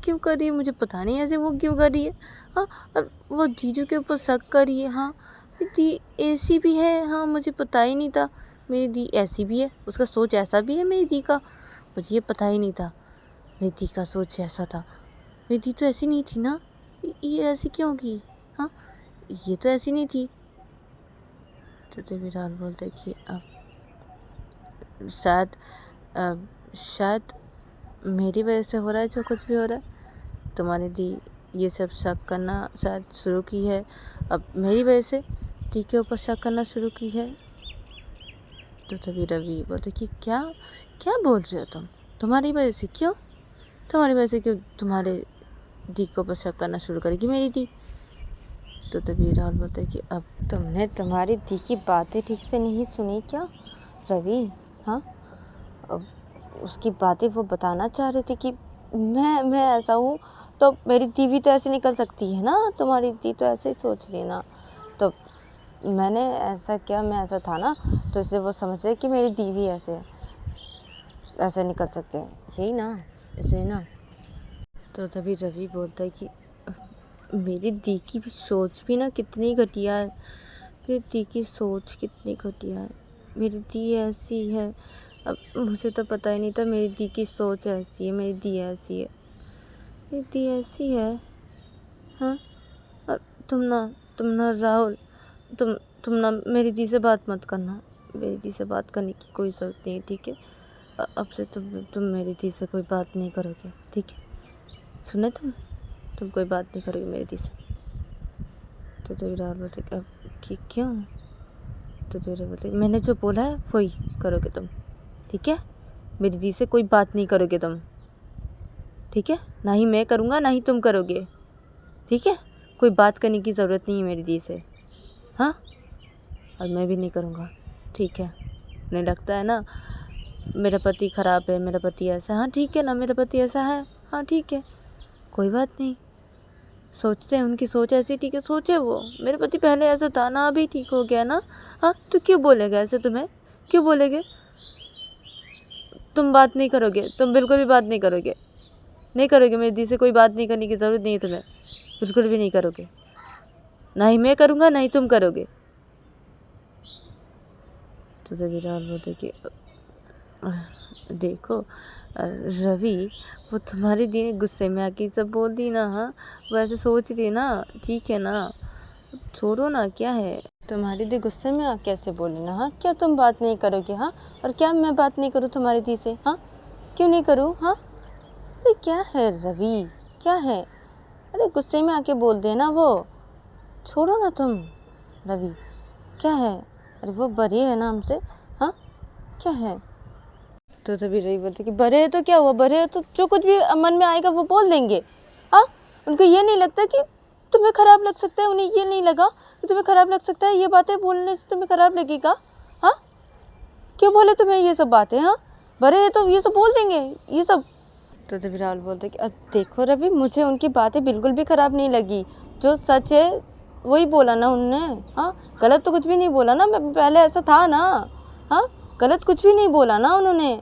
क्यों कर रही है, मुझे पता नहीं ऐसे वो क्यों कर रही है। हाँ, और वो जीजू के ऊपर शक कर रही है। हाँ, मेरी दी ऐसी भी है। हाँ, मुझे पता ही नहीं था मेरी दी ऐसी भी है, उसका सोच ऐसा भी है मेरी दी का, मुझे ये पता ही नहीं था मेरी दी का सोच ऐसा था। मेरी दी तो ऐसी नहीं थी ना, ये ऐसी क्यों की? हाँ, ये तो ऐसी नहीं थी। तो तभी राहुल बोलते कि अब शायद मेरी वजह से हो रहा है जो कुछ भी हो रहा है। तुम्हारी दी ये सब शक करना शायद शुरू की है, अब मेरी वजह से दी के ऊपर शक करना शुरू की है। तो तभी रवि बोलते कि क्या क्या बोल रहे हो तुम? तुम्हारी वजह से क्यों? तुम्हारी वजह से क्यों तुम्हारे दी के ऊपर शक करना शुरू करेगी मेरी दी? तो तभी राहुल बोलते कि अब तुमने तुम्हारी दी की बातें ठीक से नहीं सुनी क्या रवि? हाँ, अब उसकी बातें वो बताना चाह रही थी कि मैं ऐसा हूँ, तो मेरी दी भी तो ऐसे निकल सकती है ना, तुम्हारी दी तो ऐसे ही सोच रही है ना। तो मैंने ऐसा किया, मैं ऐसा था ना, तो इसलिए वो समझ रहे कि मेरी दी भी ऐसे निकल सकते हैं, यही ना, इसलिए ना। तो तभी रवि बोलता है कि मेरी दी की भी सोच भी ना कितनी घटिया है, मेरी दी की सोच कितनी घटिया है, मेरी दी ऐसी है। अब मुझे तो पता ही नहीं था मेरी दी की सोच ऐसी है, मेरी दी ऐसी है, मेरी दी ऐसी है। हाँ, और तुम ना राहुल, तुम ना मेरी दी से बात मत करना, मेरी दी से बात करने की कोई ज़रूरत नहीं है, ठीक है? अब से तुम मेरी दी से कोई बात नहीं करोगे, ठीक है? सुने तुम कोई बात नहीं करोगे मेरी दी से। तो तभी राहुल बोलते कि क्यों? तो तभी राहुल बोलते मैंने जो बोला है वही करोगे तुम, ठीक है? मेरी दी से कोई बात नहीं करोगे तुम, ठीक है? ना ही मैं करूँगा ना ही तुम करोगे, ठीक है? कोई बात करने की ज़रूरत नहीं है मेरी दी से, हाँ? और मैं भी नहीं करूँगा, ठीक है? नहीं लगता है ना मेरा पति ख़राब है, मेरा पति ऐसा है, हाँ ठीक है ना, मेरा पति ऐसा है, हाँ ठीक है, कोई बात नहीं। सोचते हैं उनकी सोच ऐसी, ठीक है, सोचे वो, मेरे पति पहले ऐसा था ना, अभी ठीक हो गया ना, हाँ? तो क्यों बोलेगा ऐसे तुम्हें? क्यों बोलेंगे? तुम बात नहीं करोगे, तुम बिल्कुल भी बात नहीं करोगे, नहीं करोगे, मेरी दी से कोई बात नहीं करने की ज़रूरत नहीं है तुम्हें, बिल्कुल भी नहीं करोगे, ना ही मैं करूँगा ना ही तुम करोगे। तो तभी राहुल बोलते कि देखो रवि, वो तुम्हारी दी ने गुस्से में आके सब बोल दी ना, हाँ? वो ऐसे सोच रही ना, ठीक है ना, छोड़ो ना, क्या है? तुम्हारी दी गुस्से में आके ऐसे बोली ना, हाँ? क्या तुम बात नहीं करोगे? हाँ, और क्या मैं बात नहीं करूँ तुम्हारी दी से? हाँ, क्यों नहीं करूँ? हाँ, अरे क्या है रवि, क्या है? अरे गुस्से में आके बोल दे ना वो, छोड़ो ना तुम रवि, क्या है? अरे वो बड़ी है ना हमसे, हाँ, क्या है? तो तभी रवि बोलते कि बड़े है तो क्या हुआ, बड़े है तो जो कुछ भी मन में आएगा वो बोल देंगे, हाँ? उनको ये नहीं लगता कि तुम्हें ख़राब लग सकता है, उन्हें ये नहीं लगा कि तुम्हें ख़राब लग सकता है, ये बातें बोलने से तुम्हें ख़राब लगेगा, हाँ? क्यों बोले तुम्हें ये सब बातें, हाँ? बड़े है तो ये सब बोल देंगे, ये सब। तो तभी राहुल बोलते कि अब देखो रवि, मुझे उनकी बातें बिल्कुल भी ख़राब नहीं लगी, जो सच है वही बोला ना उनने, हाँ? गलत तो कुछ भी नहीं बोला ना, मैं पहले ऐसा था ना, हाँ? गलत कुछ भी नहीं बोला ना उन्होंने,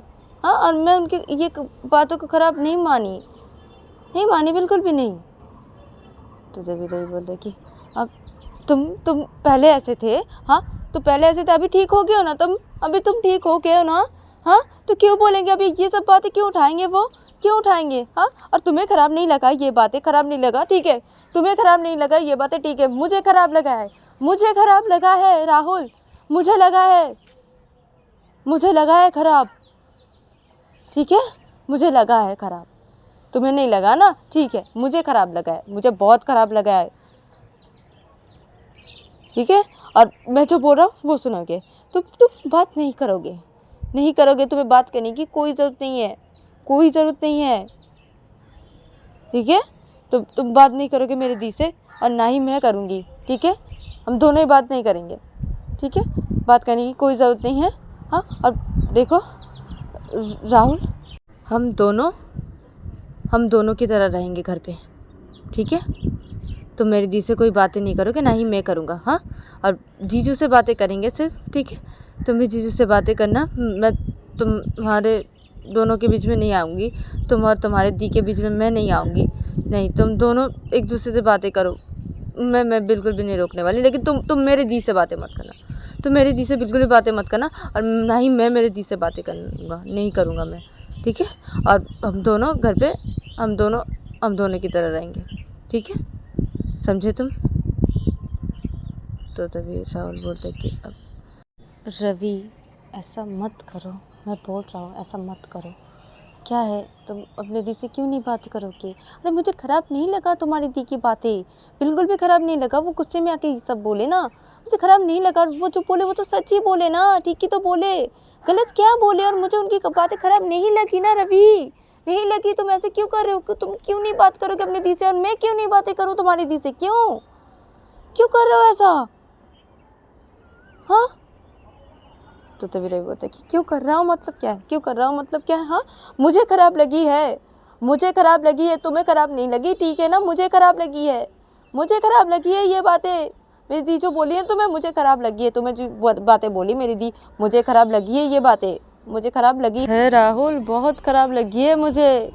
हाँ? और मैं उनकी ये बातों को ख़राब नहीं मानी बिल्कुल भी नहीं। तो तभी रवि बोलते कि अब तुम पहले ऐसे थे, हाँ? तो पहले ऐसे थे, अभी ठीक हो गए हो ना तुम, अभी तुम ठीक हो गए हो ना, हाँ? तो क्यों बोलेंगे अभी ये सब बातें, क्यों उठाएंगे वो, क्यों उठाएंगे, हाँ? और तुम्हें ख़राब नहीं लगा ये बातें, ख़राब नहीं लगा, ठीक है? तुम्हें ख़राब नहीं लगा ये बातें, ठीक है? मुझे ख़राब लगा है, मुझे ख़राब लगा है राहुल, मुझे लगा है ख़राब, ठीक है? मुझे लगा है ख़राब, तुम्हें नहीं लगा ना, ठीक है? मुझे ख़राब लगा है, मुझे बहुत ख़राब लगा है, ठीक है? और मैं जो बोल रहा हूँ वो सुनोगे, तुम बात नहीं करोगे, तुम्हें बात करने की कोई ज़रूरत नहीं है, ठीक है? तुम बात नहीं करोगे मेरे दी से, और ना ही मैं करूँगी, ठीक है? हम दोनों ही बात नहीं करेंगे, ठीक है? बात करने की कोई ज़रूरत नहीं है, हाँ? और देखो राहुल, हम दोनों की तरह रहेंगे घर पे, ठीक है? तुम मेरी दी से कोई बातें नहीं करोगे, ना ही मैं करूँगा, हाँ? और जीजू से बातें करेंगे सिर्फ, ठीक है? तुम भी जीजू से बातें करना, मैं तुम्हारे दोनों के बीच में नहीं आऊँगी, तुम और तुम्हारे दी के बीच में मैं नहीं आऊँगी, नहीं, तुम दोनों एक दूसरे से बातें करो, मैं बिल्कुल भी नहीं रोकने वाली, लेकिन तुम मेरी दी से बातें मत करना, तुम मेरी दी से बिल्कुल भी बातें मत करना, और ना ही मैं मेरी दी से बातें करूँगा, नहीं करूँगा मैं, ठीक है? और हम दोनों हम दोनों की तरह रहेंगे, ठीक है, समझे तुम? तो तभी राहुल बोलता है कि अब रवि ऐसा मत करो, मैं बोल रहा हूँ ऐसा मत करो। क्या है, तुम अपने दी से क्यों नहीं बात करोगे? अरे मुझे ख़राब नहीं लगा तुम्हारी दी की बातें, बिल्कुल भी ख़राब नहीं लगा। वो गुस्से में आके ये सब बोले ना, मुझे ख़राब नहीं लगा। वो जो बोले वो तो सच ही बोले ना, ठीक ही तो बोले, गलत क्या बोले? और मुझे उनकी बातें ख़राब नहीं लगी ना रवि, नहीं लगी। तुम ऐसे क्यों कर रहे हो? तुम क्यों नहीं बात करोगे अपनी दी से, और मैं क्यों नहीं बातें करूँ तुम्हारी दी से? क्यों क्यों कर रहे हो ऐसा? हाँ, तो तभी रवि बोलता है कि क्यों कर रहा हूँ मतलब क्या है, क्यों कर रहा हूँ मतलब क्या है? हाँ, मुझे ख़राब लगी है, मुझे ख़राब लगी है, तुम्हें ख़राब नहीं लगी, ठीक है ना? मुझे ख़राब लगी है, मुझे ख़राब लगी है ये बातें। मेरी दी जो बोली है तुम्हें, मुझे ख़राब लगी है। तुम्हें जो बातें बोली मेरी दी, मुझे ख़राब लगी है ये बातें, मुझे ख़राब लगी है राहुल, बहुत ख़राब लगी है मुझे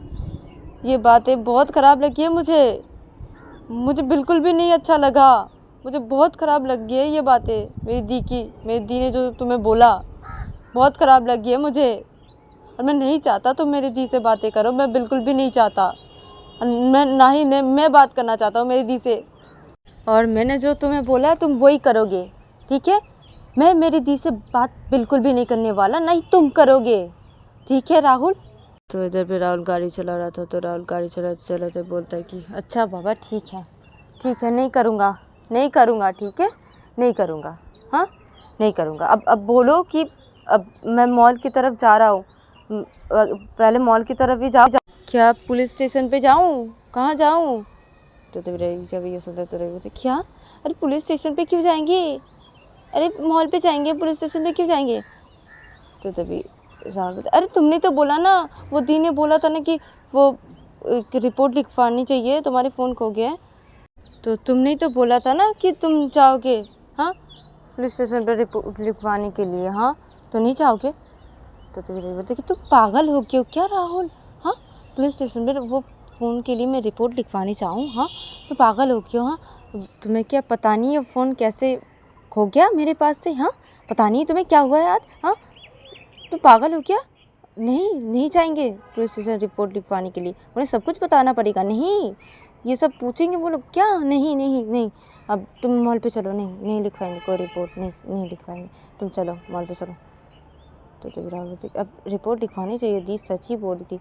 ये बातें, बहुत ख़राब लगी है मुझे बिल्कुल भी नहीं अच्छा लगा, मुझे बहुत ख़राब लगी है ये बातें मेरी दी की। मेरी दी ने जो तुम्हें बोला बहुत ख़राब लगी है मुझे, और मैं नहीं चाहता तुम मेरी दी से बातें करो, मैं बिल्कुल भी नहीं चाहता। मैं ना ही मैं बात करना चाहता हूँ मेरी दी से, और मैंने जो तुम्हें बोला तुम वही करोगे, ठीक है? मैं मेरी दी से बात बिल्कुल भी नहीं करने वाला, नहीं तुम करोगे, ठीक है राहुल? तो इधर पे राहुल गाड़ी चला रहा था, तो राहुल गाड़ी चलाते चलाते बोलता है कि अच्छा बाबा ठीक है, ठीक है, नहीं करूँगा, नहीं करूँगा, ठीक है, नहीं करूँगा, हाँ नहीं करूँगा। अब बोलो कि अब मैं मॉल की तरफ जा रहा हूँ, पहले मॉल की तरफ ही जाओ। क्या पुलिस स्टेशन पे जाऊँ? कहाँ जाऊँ? तो तभी रवि जब ये सुनता तो रवि बोलते क्या? अरे पुलिस स्टेशन पे क्यों जाएंगे? अरे मॉल पे जाएंगे, पुलिस स्टेशन पे क्यों जाएंगे? तो तभी राहुल बोलता अरे तुमने तो बोला ना, वो दी ने बोला था ना कि वो एक रिपोर्ट लिखवानी चाहिए, तुम्हारे फ़ोन खो गया है, तो तुमने तो बोला था ना कि तुम जाओगे, हाँ पुलिस स्टेशन पर रिपोर्ट लिखवाने के लिए, हाँ तो नहीं जाओगे? तो तभी रवि बोलते कि तुम पागल हो क्यों क्या राहुल? हाँ पुलिस स्टेशन पर वो फ़ोन के लिए मैं रिपोर्ट लिखवानी चाहूँ? हाँ तो पागल हो क्यों? हाँ तुम्हें क्या पता नहीं है फ़ोन कैसे खो गया मेरे पास से? हाँ पता नहीं तुम्हें क्या हुआ है आज? हाँ तुम पागल हो क्या? नहीं जाएंगे पुलिस स्टेशन रिपोर्ट लिखवाने के लिए, उन्हें सब कुछ बताना पड़ेगा। नहीं ये सब पूछेंगे वो लोग क्या? नहीं, अब तुम मॉल पे चलो, नहीं लिखवाएंगे कोई रिपोर्ट, नहीं लिखवाएंगे, तुम चलो मॉल पे चलो। तो तभी राहुल बोलते अब रिपोर्ट लिखवानी चाहिए, दी सच ही बोली थी।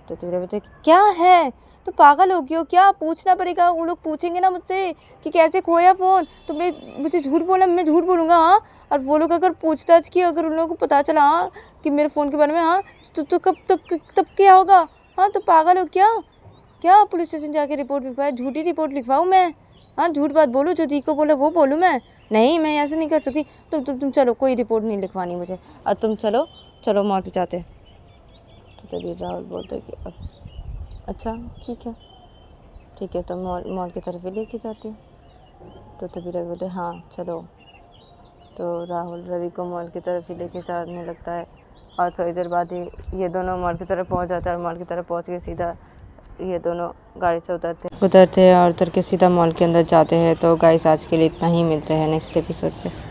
तो तभी बोलते क्या है, तो पागल हो गई हो क्या? पूछना पड़ेगा, वो लोग पूछेंगे ना मुझसे कि कैसे खोया फ़ोन, तो मुझे झूठ बोला, मैं झूठ बोलूँगा? हाँ और वो लोग अगर पूछताछ की, अगर उन लोगों को पता चला हाँ कि मेरे फ़ोन के बारे में, हाँ तो तब क्या होगा? हाँ तो पागल हो क्या पुलिस स्टेशन जाके रिपोर्ट लिखवाए? झूठी रिपोर्ट लिखवाऊँ मैं? हाँ झूठ बात बोलूँ, जो दी को बोला वो बोलूँ मैं? नहीं मैं ऐसे नहीं कर सकती। तुम चलो, कोई रिपोर्ट नहीं लिखवानी मुझे, और तुम चलो मॉल पे जाते। तो तभी राहुल बोलता है कि अब अच्छा ठीक है तो मॉल की तरफ ही लेके जाती हूँ। तो तभी रवि बोलते हाँ चलो। तो राहुल रवि को मॉल की तरफ ही लेके जाने लगता है, और थोड़ी देर बाद ही ये दोनों मॉल की तरफ पहुँच जाता है, और मॉल की तरफ पहुँच के सीधा ये दोनों गाड़ी से उतरते हैं और उतर के सीधा मॉल के अंदर जाते हैं। तो गाइस आज के लिए इतना ही, मिलते हैं नेक्स्ट एपिसोड पे।